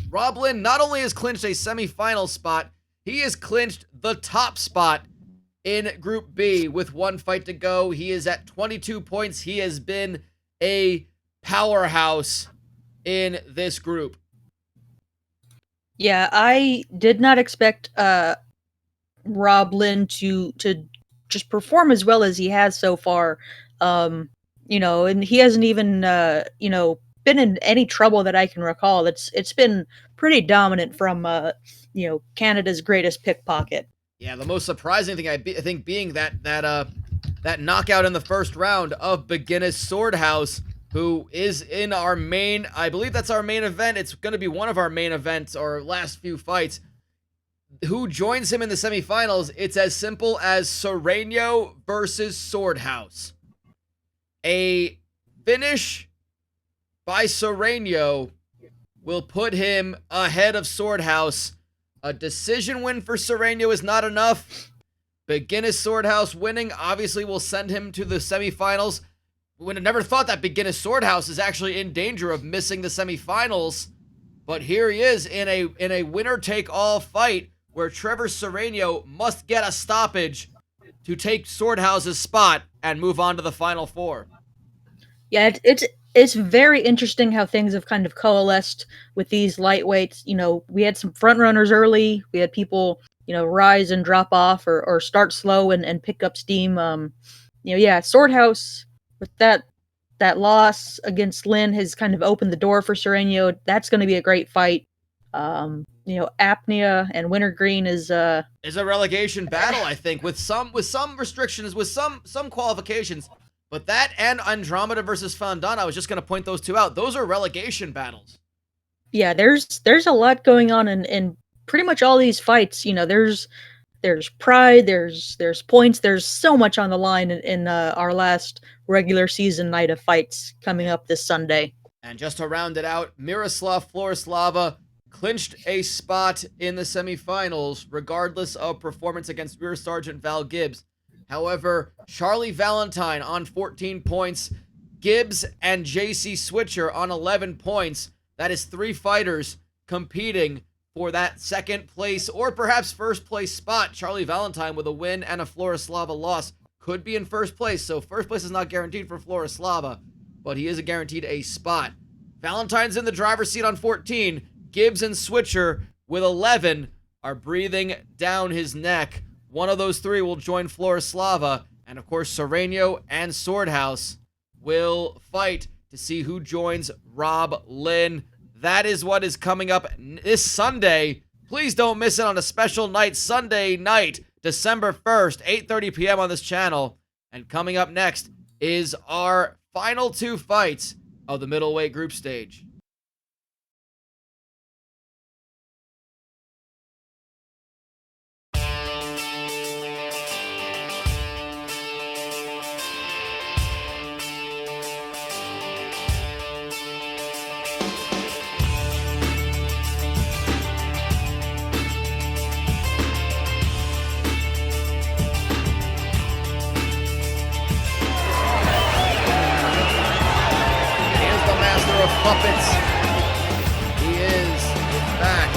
Rob Lynn not only has clinched a semifinal spot, he has clinched the top spot in Group B with one fight to go. He is at 22 points. He has been a powerhouse in this group. Yeah, I did not expect Rob Lynn to just perform as well as he has so far. And he hasn't even been in any trouble that I can recall. It's been pretty dominant from Canada's greatest pickpocket. Yeah, the most surprising thing I think being that knockout in the first round of Beginnis Swordhouse, who is in our main, I believe that's our main event. It's going to be one of our main events or last few fights. Who joins him in the semifinals? It's as simple as Sereno versus Swordhouse. A finish by Sereno will put him ahead of Swordhouse. A decision win for Sereno is not enough. Beginnis Swordhouse winning obviously will send him to the semifinals. We would have never thought that Beginnis Swordhouse is actually in danger of missing the semifinals. But here he is in a winner-take-all fight where Trevor Sereno must get a stoppage to take Swordhouse's spot and move on to the Final Four. Yeah, it's very interesting how things have kind of coalesced with these lightweights. We had some front runners early. We had people, rise and drop off or start slow and pick up steam. Swordhouse with that loss against Lynn has kind of opened the door for Sereno. That's going to be a great fight. Apnea and Wintergreen is a relegation battle, I think, with some restrictions, with some qualifications. But that and Andromeda versus Fondant, I was just going to point those two out. Those are relegation battles. Yeah, there's a lot going on in pretty much all these fights. There's pride, there's points, there's so much on the line in our last regular season night of fights coming up this Sunday. And just to round it out, Miroslav Florislava clinched a spot in the semifinals, regardless of performance against Rear Sergeant Val Gibbs. However, Charlie Valentine on 14 points, Gibbs and JC Switcher on 11 points. That is three fighters competing for that second place or perhaps first place spot. Charlie Valentine with a win and a Florislava loss could be in first place, so first place is not guaranteed for Florislava. but he is guaranteed a spot. Valentine's in the driver's seat on 14. Gibbs and Switcher with 11 are breathing down his neck. One of those three will join Florislava, and of course Sereno and Swordhouse will fight to see who joins Rob Lynn. That is what is coming up this Sunday. Please don't miss it on a special night, Sunday night, December 1st, 8:30 p.m. on this channel. And coming up next is our final two fights of the middleweight group stage. Puppets. He is back.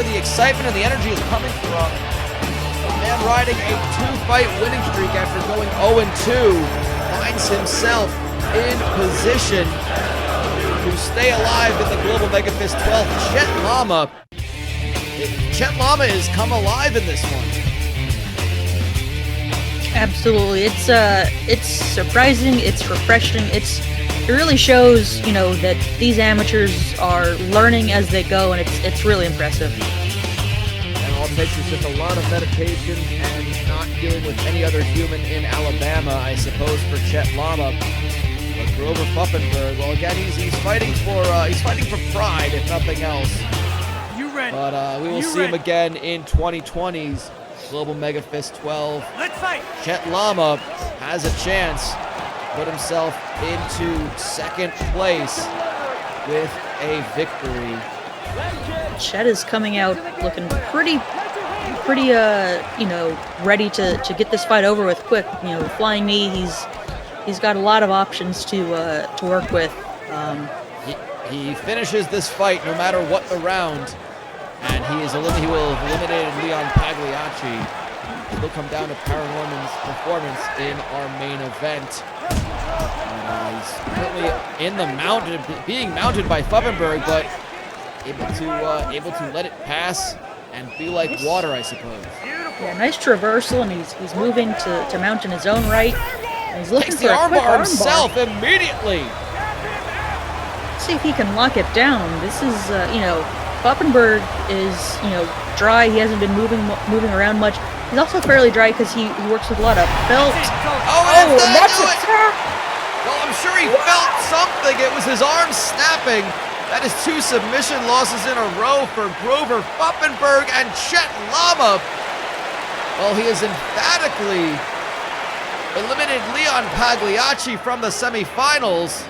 The excitement and the energy is coming from a man riding a two-fight winning streak after going 0-2, finds himself in position to stay alive in the Global MEGAfist 12. Chet Lama has come alive in this one. Absolutely, it's surprising, it's refreshing, it really shows, that these amateurs are learning as they go, and it's really impressive. And all it takes is just a lot of meditation and not dealing with any other human in Alabama, I suppose, for Chet Lama. But Grover Puffinberg, well, again, he's fighting for pride, if nothing else. You ready? But we will see him again in 2020's Global MEGAfist 12. Let's fight. Chet Lama has a chance to put himself into second place with a victory. Chet is coming out looking pretty, ready to get this fight over with quick. Flying knee. He's got a lot of options to work with. He finishes this fight no matter what the round, and he will have eliminated Leon Pagliacci. It'll come down to Paranorman's performance in our main event. He's currently in the mounted, being mounted by Puffinberg, but able to let it pass and be like water, I suppose. Yeah, nice traversal, and he's moving to mount in his own right. And he's looking Takes for the a quick armbar himself immediately. Let's see if he can lock it down. This is, Puffinberg is, dry. He hasn't been moving around much. He's also fairly dry because he works with a lot of felt. Oh, that's it. Well, I'm sure he felt something. It was his arm snapping. That is 2 submission losses in a row for Grover Puffinberg and Chet Lama. Well, he has emphatically eliminated Leon Pagliacci from the semifinals.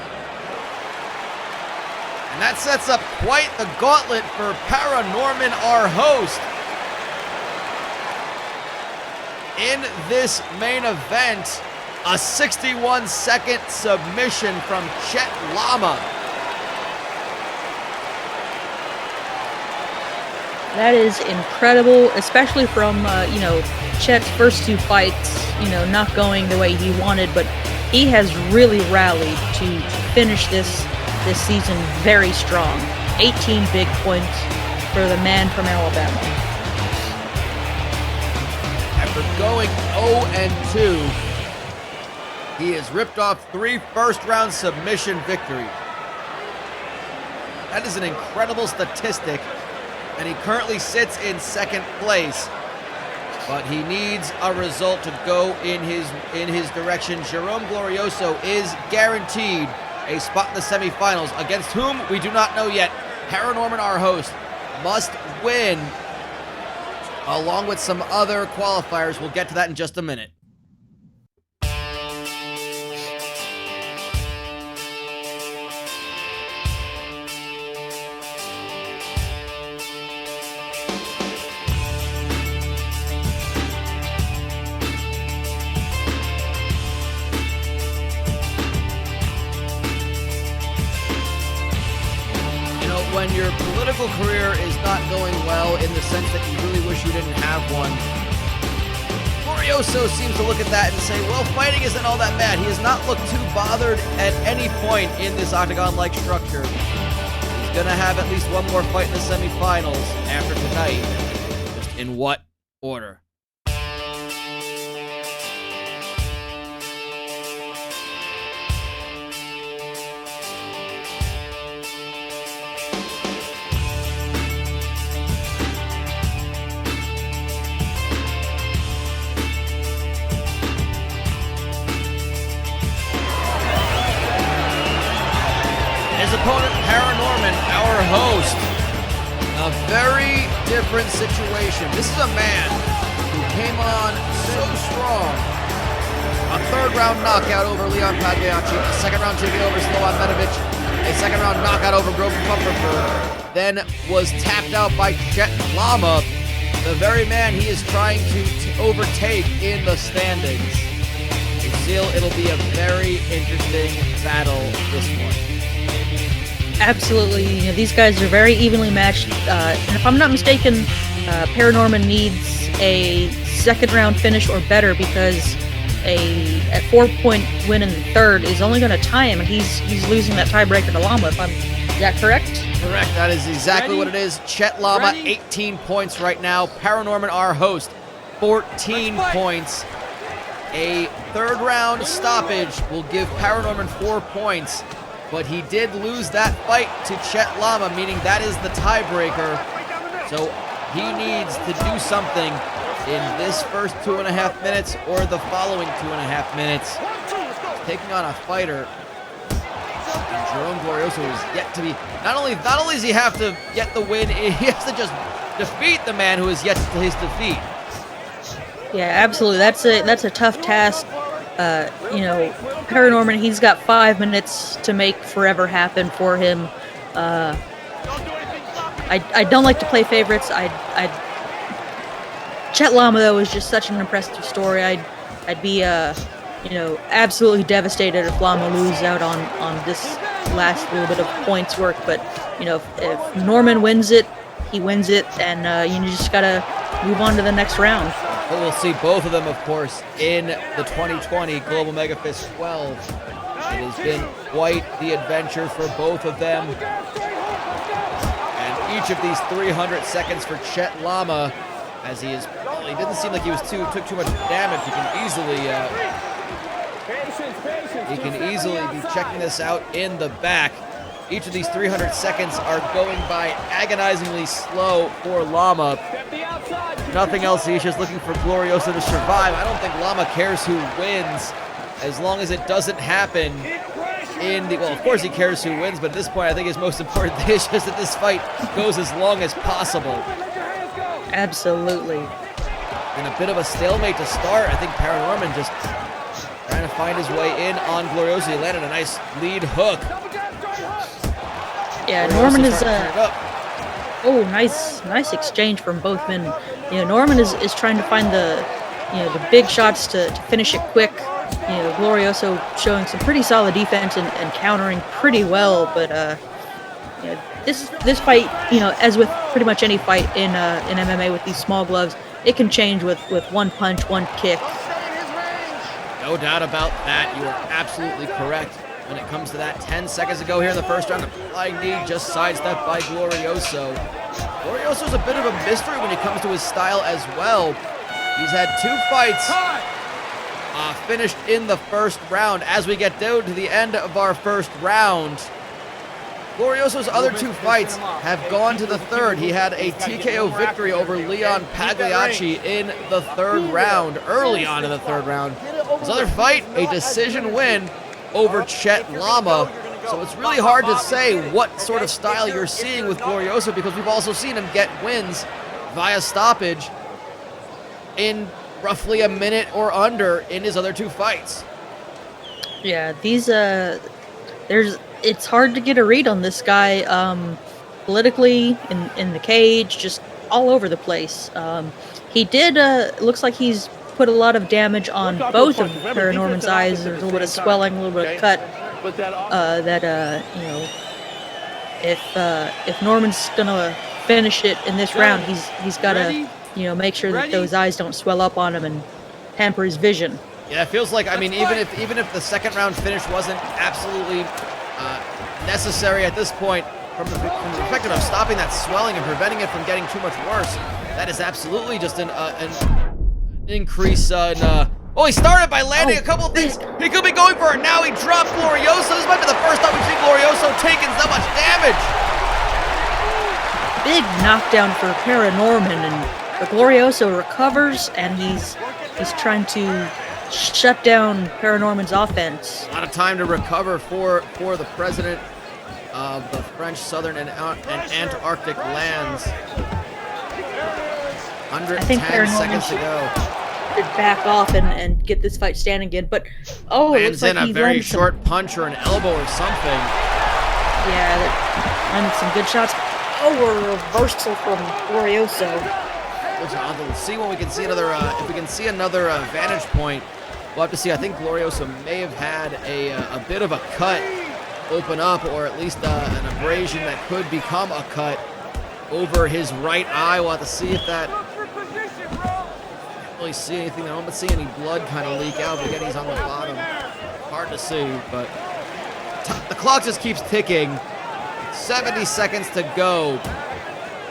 And that sets up quite the gauntlet for Paranorman, our host. In this main event, a 61-second submission from Chet Lama. That is incredible, especially from, Chet's first 2 fights, not going the way he wanted, but he has really rallied to finish this season very strong. 18 big points for the man from Alabama. After going 0-2, he has ripped off 3 first-round submission victories. That is an incredible statistic, and he currently sits in second place. But he needs a result to go in his direction. Jerome Glorioso is guaranteed a spot in the semifinals, against whom we do not know yet. Paranorman, our host, must win, along with some other qualifiers. We'll get to that in just a minute. When your political career is not going well in the sense that you really wish you didn't have one, Glorioso seems to look at that and say, well, fighting isn't all that bad. He has not looked too bothered at any point in this octagon-like structure. He's going to have at least one more fight in the semifinals after tonight. Just in what order? His opponent, Paranorman, our host. A very different situation. This is a man who came on so strong. A third-round knockout over Leon Pagliacci, a second-round TKO over Sloan Medovich, a second-round knockout over Grover Pumperford, then was tapped out by Chet Lama, the very man he is trying to overtake in the standings. Still, it'll be a very interesting battle this one. Absolutely. You know, these guys are very evenly matched. And if I'm not mistaken, Paranorman needs a second round finish or better because a 4-point win in the third is only going to tie him, and he's losing that tiebreaker to Lama. Is that correct? Correct. That is exactly what it is. Chet Lama, 18 points right now. Paranorman, our host, 14 points. A third round stoppage will give Paranorman 4 points. But he did lose that fight to Chet Lama, meaning that is the tiebreaker. So he needs to do something in this first 2.5 minutes or the following 2.5 minutes. Taking on a fighter, and Jerome Glorioso is yet to be. Not only does he have to get the win, he has to just defeat the man who is yet to his defeat. Yeah, absolutely. That's a tough task. Paranorman, he's got 5 minutes to make forever happen for him. I don't like to play favorites. Chet Lama, though, is just such an impressive story. I'd be absolutely devastated if Lama loses out on this last little bit of points work. But if Norman wins it, he wins it, and you just gotta move on to the next round. But we'll see both of them, of course, in the 2020 Global Megafist 12. It has been quite the adventure for both of them. And each of these 300 seconds for Chet Lama, as he didn't seem like he took too much damage. He can easily be checking this out in the back. Each of these 300 seconds are going by agonizingly slow for Lama. Nothing else, he's just looking for Glorioso to survive. I don't think Lama cares who wins, as long as it doesn't happen well, of course he cares who wins, but at this point I think his most important thing is just that this fight goes as long as possible. Absolutely. In a bit of a stalemate to start, I think Paranorman just trying to find his way in on Glorioso. He landed a nice lead hook. Yeah, Norman is nice exchange from both men. Norman is trying to find the big shots to finish it quick. Glorioso showing some pretty solid defense and countering pretty well, but this fight, as with pretty much any fight in MMA with these small gloves, it can change with one punch, one kick. No doubt about that. You are absolutely correct. When it comes to that, 10 seconds ago here in the first round, a flying knee just sidestepped by Glorioso. Glorioso's a bit of a mystery when it comes to his style as well. He's had 2 fights finished in the first round. As we get down to the end of our first round, Glorioso's other 2 fights have gone to the third. He had a TKO victory over Leon Pagliacci in the third round, early on in the third round. His other fight, a decision win over Chet Lama. So it's really hard to say what sort of style you're seeing with Glorioso, because we've also seen him get wins via stoppage in roughly a minute or under in his other 2 fights. Yeah, these it's hard to get a read on this guy, politically, in the cage, just all over the place. He did, looks like he's put a lot of damage on both of Paranorman's eyes. There's a little bit of swelling, a little bit of cut, if Norman's gonna finish it in this round, he's gotta, make sure that those eyes don't swell up on him and hamper his vision. Yeah, it feels like, I mean, even if the second round finish wasn't absolutely necessary at this point, from the perspective of stopping that swelling and preventing it from getting too much worse, that is absolutely just an increase in... he started by landing a couple of things. He could be going for it now. He dropped Glorioso. This might be the first time we've seen Glorioso taking so much damage. Big knockdown for Paranorman, and the Glorioso recovers, and he's trying to shut down Paranorman's offense. A lot of time to recover for the president of the French Southern and Antarctic lands. 110 seconds to go. Back off and get this fight standing again, but lands in a very short punch or an elbow or something. Yeah, landed some good shots. A reversal from Glorioso. Let's see when we can see another. If we can see another vantage point, we'll have to see. I think Glorioso may have had a bit of a cut open up, or at least an abrasion that could become a cut over his right eye. We'll have to see if that. Can't really see anything. I don't see any blood kind of leak out, but again, he's on the bottom. Hard to see, but the clock just keeps ticking. 70 seconds to go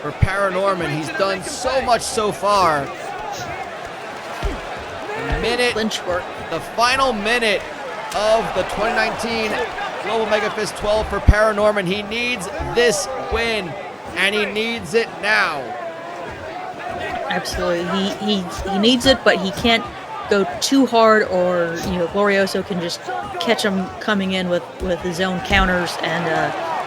for Paranorman. He's done so much so far. The final minute of the 2019 Global MEGAfist 12 for Paranorman. He needs this win, and he needs it now. Absolutely, he needs it, but he can't go too hard, or Glorioso can just catch him coming in with his own counters and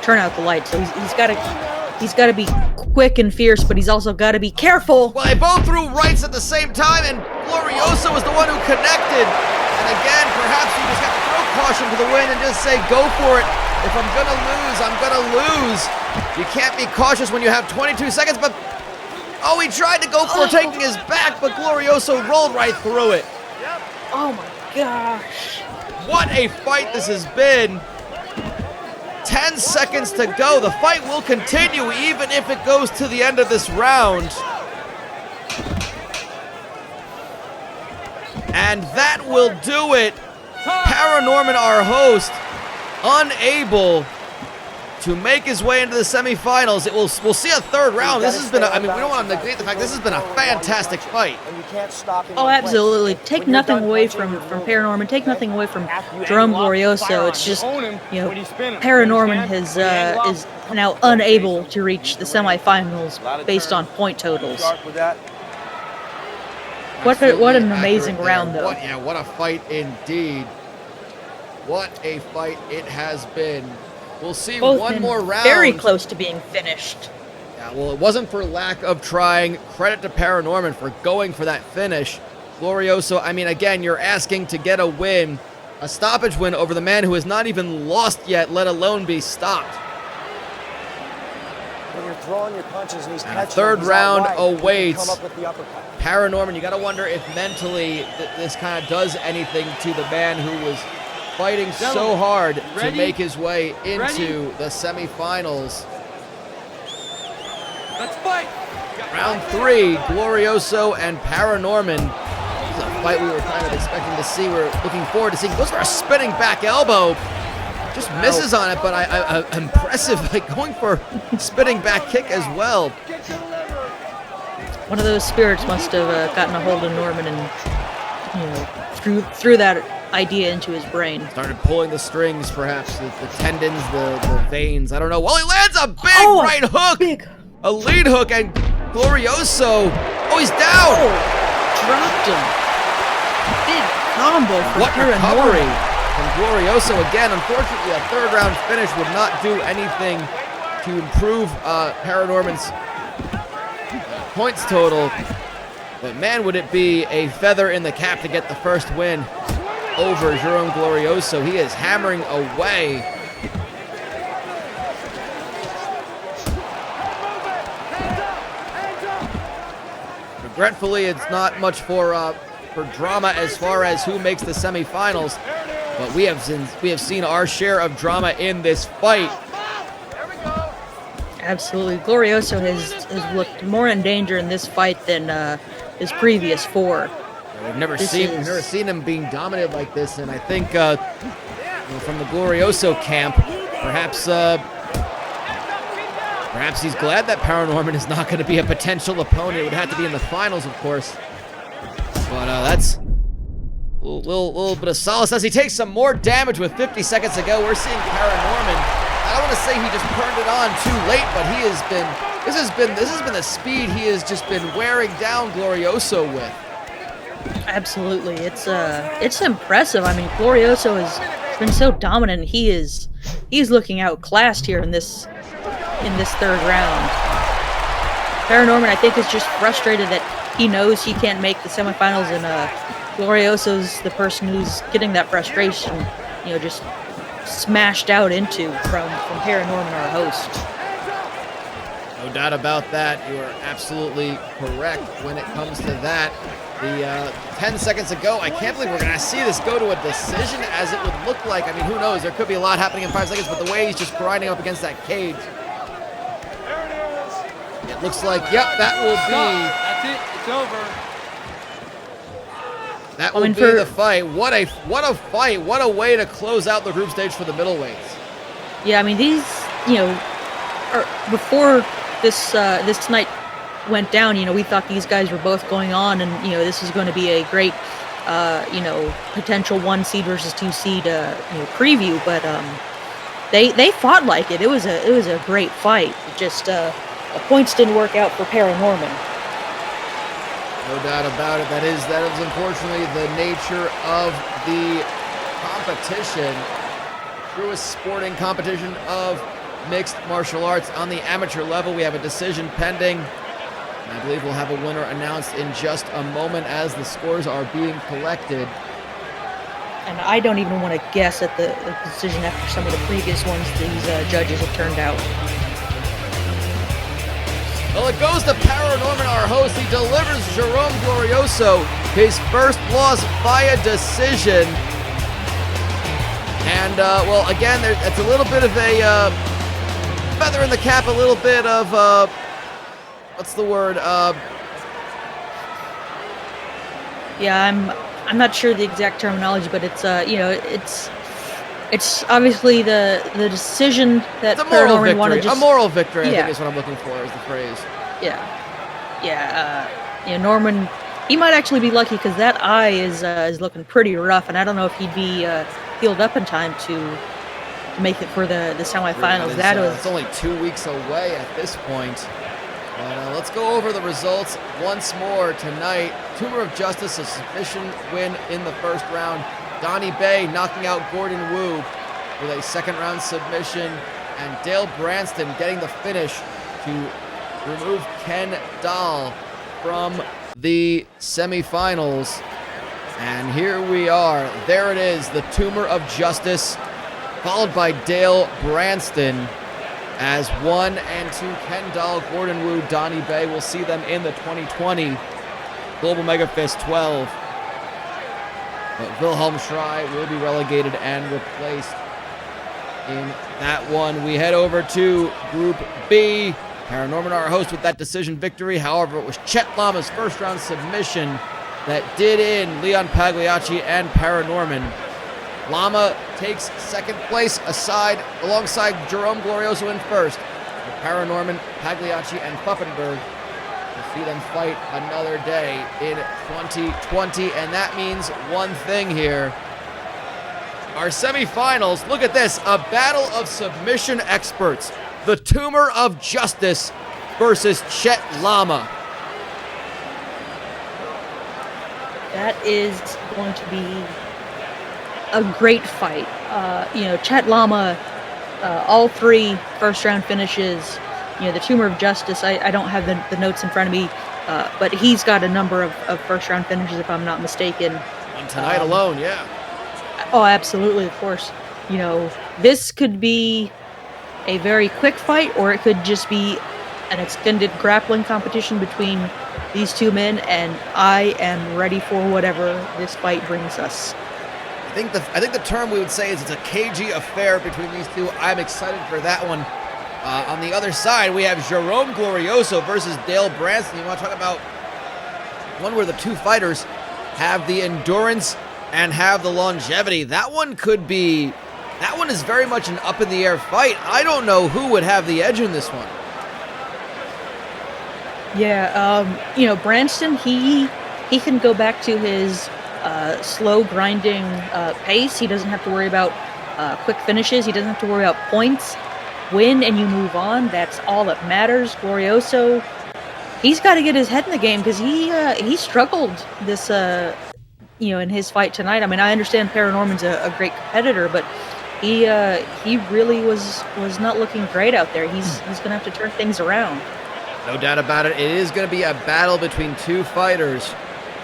turn out the lights. So he's got to be quick and fierce, but he's also got to be careful. Well, they both threw rights at the same time, and Glorioso was the one who connected. And again, perhaps you just have to throw caution to the wind and just say, go for it. If I'm gonna lose, I'm gonna lose. You can't be cautious when you have 22 seconds, but he tried to go for taking his back, but Glorioso rolled right through it. Oh my gosh. What a fight this has been. 10 seconds to go. The fight will continue even if it goes to the end of this round. And that will do it. Paranorman, our host, unable to make his way into the semifinals. We'll see a third round. This has been, we don't want to negate the fact this has been a fantastic fight. Oh, absolutely. Take nothing away from Paranorman. Take nothing away from Jerome Glorioso. It's just, Paranorman is now unable to reach the semifinals based on point totals. What an amazing round, though. What a fight indeed. What a fight it has been. We'll see Both one more round. Very close to being finished. Yeah, well, it wasn't for lack of trying. Credit to Paranorman for going for that finish. Glorioso, I mean, again, you're asking to get a win, a stoppage win over the man who has not even lost yet, let alone be stopped. When you're throwing your punches and he's And catching a third them, round he's awaits. come up with the uppercut. Paranorman, you got to wonder if mentally this kind of does anything to the man who was fighting so hard to make his way into the semifinals. Let's fight. Round 3, Glorioso and Paranorman. This is a fight we were kind of expecting to see. We're looking forward to seeing. Goes for a spinning back elbow. Just misses on it, but impressive. Like going for spinning back kick as well. One of those spirits must have gotten a hold of Norman and threw that idea into his brain. Started pulling the strings, perhaps the tendons, the veins. I don't know. Well, he lands a big right hook, a lead hook, and Glorioso. Oh, he's down. Dropped him. Big combo for What recovery! from Glorioso again. Unfortunately, a third-round finish would not do anything to improve Paranorman's points total. But man, would it be a feather in the cap to get the first win over Jerome Glorioso. He is hammering away. Regretfully, it's not much for drama as far as who makes the semifinals, but we have seen our share of drama in this fight. Absolutely. Glorioso has looked more in danger in this fight than his previous four. We've never seen him being dominated like this, and I think from the Glorioso camp, perhaps he's glad that Paranorman is not going to be a potential opponent. It would have to be in the finals, of course. But that's a little bit of solace as he takes some more damage with 50 seconds to go. We're seeing Paranorman. I don't want to say he just turned it on too late, but this has been the speed he has just been wearing down Glorioso with. Absolutely, it's impressive. I mean, Glorioso has been so dominant. He's looking outclassed here in this third round. Paranorman, I think, is just frustrated that he knows he can't make the semifinals, and Glorioso's the person who's getting that frustration, just smashed out into from Paranorman, our host. No doubt about that. You are absolutely correct when it comes to that. The 10 seconds ago, I can't believe we're going to see this go to a decision, as it would look like. I mean, who knows? There could be a lot happening in 5 seconds, but the way he's just grinding up against that cage. It looks like, yep, that will be... That's it. It's over. That will be the fight. What a fight. What a way to close out the group stage for the middleweights. Yeah, I mean, these, before this night went down, we thought these guys were both going on, and this is going to be a great potential 1 seed versus 2 seed preview, but they fought like it. It was a great fight. Just the points didn't work out for Paranorman. No doubt about it. That is unfortunately the nature of the competition. Truest sporting competition of mixed martial arts. On the amateur level, we have a decision pending. And I believe we'll have a winner announced in just a moment as the scores are being collected. And I don't even want to guess at the decision after some of the previous ones these judges have turned out. Well, it goes to Paranorman, our host. He delivers Jerome Glorioso his first loss via decision. And, well, again, it's a little bit of a feather in the cap, a little bit of, what's the word? Yeah, I'm not sure the exact terminology, but it's it's obviously the decision that Paranorman wanted. A moral victory, I think is what I'm looking for, is the phrase. Yeah. Norman, he might actually be lucky because that eye is looking pretty rough, and I don't know if he'd be healed up in time to make it for the semifinals. It's only 2 weeks away at this point. But let's go over the results once more tonight. Tumor of Justice, a submission win in the first round. Donnie Bay knocking out Gordon Wu with a second-round submission. And Dale Branston getting the finish to remove Ken Dahl from the semifinals. And here we are. There it is, the Tumor of Justice, followed by Dale Branston. As 1 and 2, Ken Dahl, Gordon Wu, Donnie Bay. We'll see them in the 2020 Global MEGAfist 12. But Wilhelm Schrei will be relegated and replaced in that one. We head over to Group B. Paranorman, our host, with that decision victory. However, it was Chet Lama's first-round submission that did in Leon Pagliacci and Paranorman. Lama takes second place alongside Jerome Glorioso in first. For Paranorman, Pagliacci, and Pfaffenberg. We'll see them fight another day in 2020, and that means one thing here. Our semifinals, look at this, a battle of submission experts. The Tumor of Justice versus Chet Lama. That is going to be a great fight. Chet Lama, all 3 first-round finishes. The Tumor of Justice, I don't have the notes in front of me, but he's got a number of first-round finishes, if I'm not mistaken. And tonight alone, yeah. Oh, absolutely, of course. This could be a very quick fight, or it could just be an extended grappling competition between these 2 men, and I am ready for whatever this fight brings us. I think the term we would say is it's a cagey affair between these 2. I'm excited for that one. On the other side, we have Jerome Glorioso versus Dale Branston. You want to talk about one where the 2 fighters have the endurance and have the longevity. That one is very much an up-in-the-air fight. I don't know who would have the edge in this one. Yeah, Branston, he can go back to his slow grinding pace. He doesn't have to worry about quick finishes. He doesn't have to worry about points. Win and you move on. That's all that matters. Glorioso, he's got to get his head in the game because he struggled this in his fight tonight. I mean, I understand Paranorman's a great competitor, but he really was not looking great out there. He's gonna have to turn things around. No doubt about it. It is going to be a battle between 2 fighters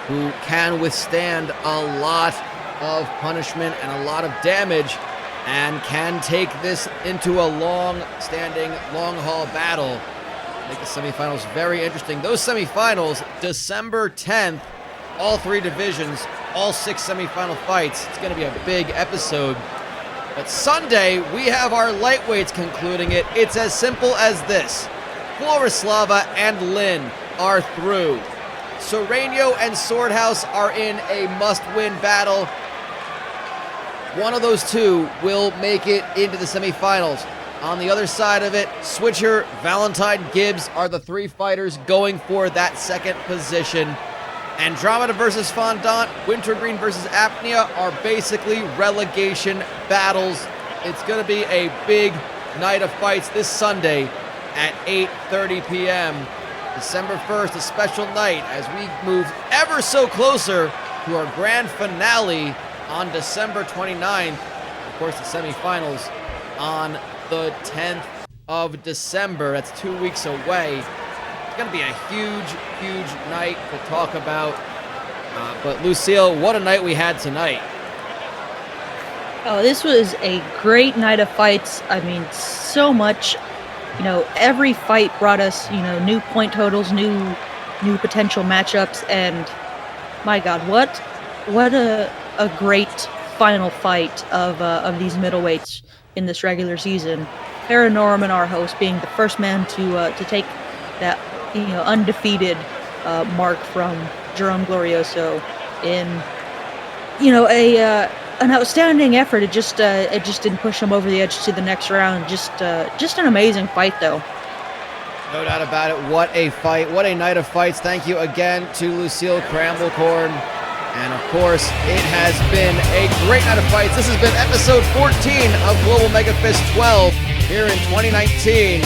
who can withstand a lot of punishment and a lot of damage and can take this into a long-standing, long-haul battle. Make the semifinals very interesting. Those semifinals, December 10th, all 3 divisions, all 6 semifinal fights. It's going to be a big episode. But Sunday, we have our lightweights concluding it. It's as simple as this. Florislava and Lynn are through. Sereno and Swordhouse are in a must-win battle. One of those 2 will make it into the semifinals. On the other side of it, Switcher, Valentine, Gibbs are the 3 fighters going for that second position. Andromeda versus Fondant, Wintergreen versus Apnea are basically relegation battles. It's going to be a big night of fights this Sunday at 8:30 p.m. December 1st, a special night as we move ever so closer to our grand finale on December 29th. Of course, the semifinals on the 10th of December. That's 2 weeks away. It's going to be a huge, huge night to talk about. But Lucille, what a night we had tonight. Oh, this was a great night of fights. I mean, so much. Every fight brought us, new point totals, new potential matchups, and my God, what a great final fight of these middleweights in this regular season. Paranorman, our host, being the first man to take that undefeated mark from Jerome Glorioso in an outstanding effort. It just didn't push him over the edge to the next round. Just an amazing fight, though. No doubt about it. What a fight. What a night of fights. Thank you again to Lucille Cramblecorn. And of course, it has been a great night of fights. This has been episode 14 of Global MEGAfist 12 here in 2019.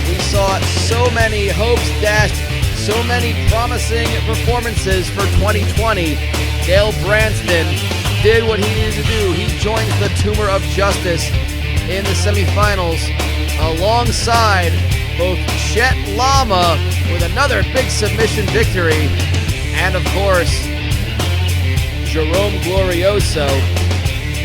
We saw so many hopes dashed, so many promising performances for 2020. Dale Branston did what he needed to do. He joins the Tumor of Justice in the semifinals alongside both Chet Lama with another big submission victory, and of course, Jerome Glorioso.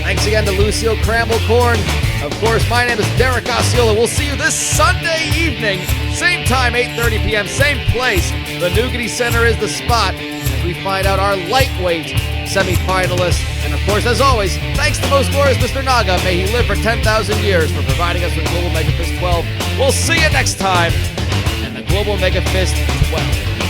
Thanks again to Lucille Cramblecorn. Of course, my name is Derek Osceola. We'll see you this Sunday evening, same time, 8:30 p.m., same place. The Nugety Center is the spot as we find out our lightweight semifinalists. And of course, as always, thanks to Most Glorious Mr. Naga. May he live for 10,000 years for providing us with Global MEGAfist 12. We'll see you next time in the Global MEGAfist 12.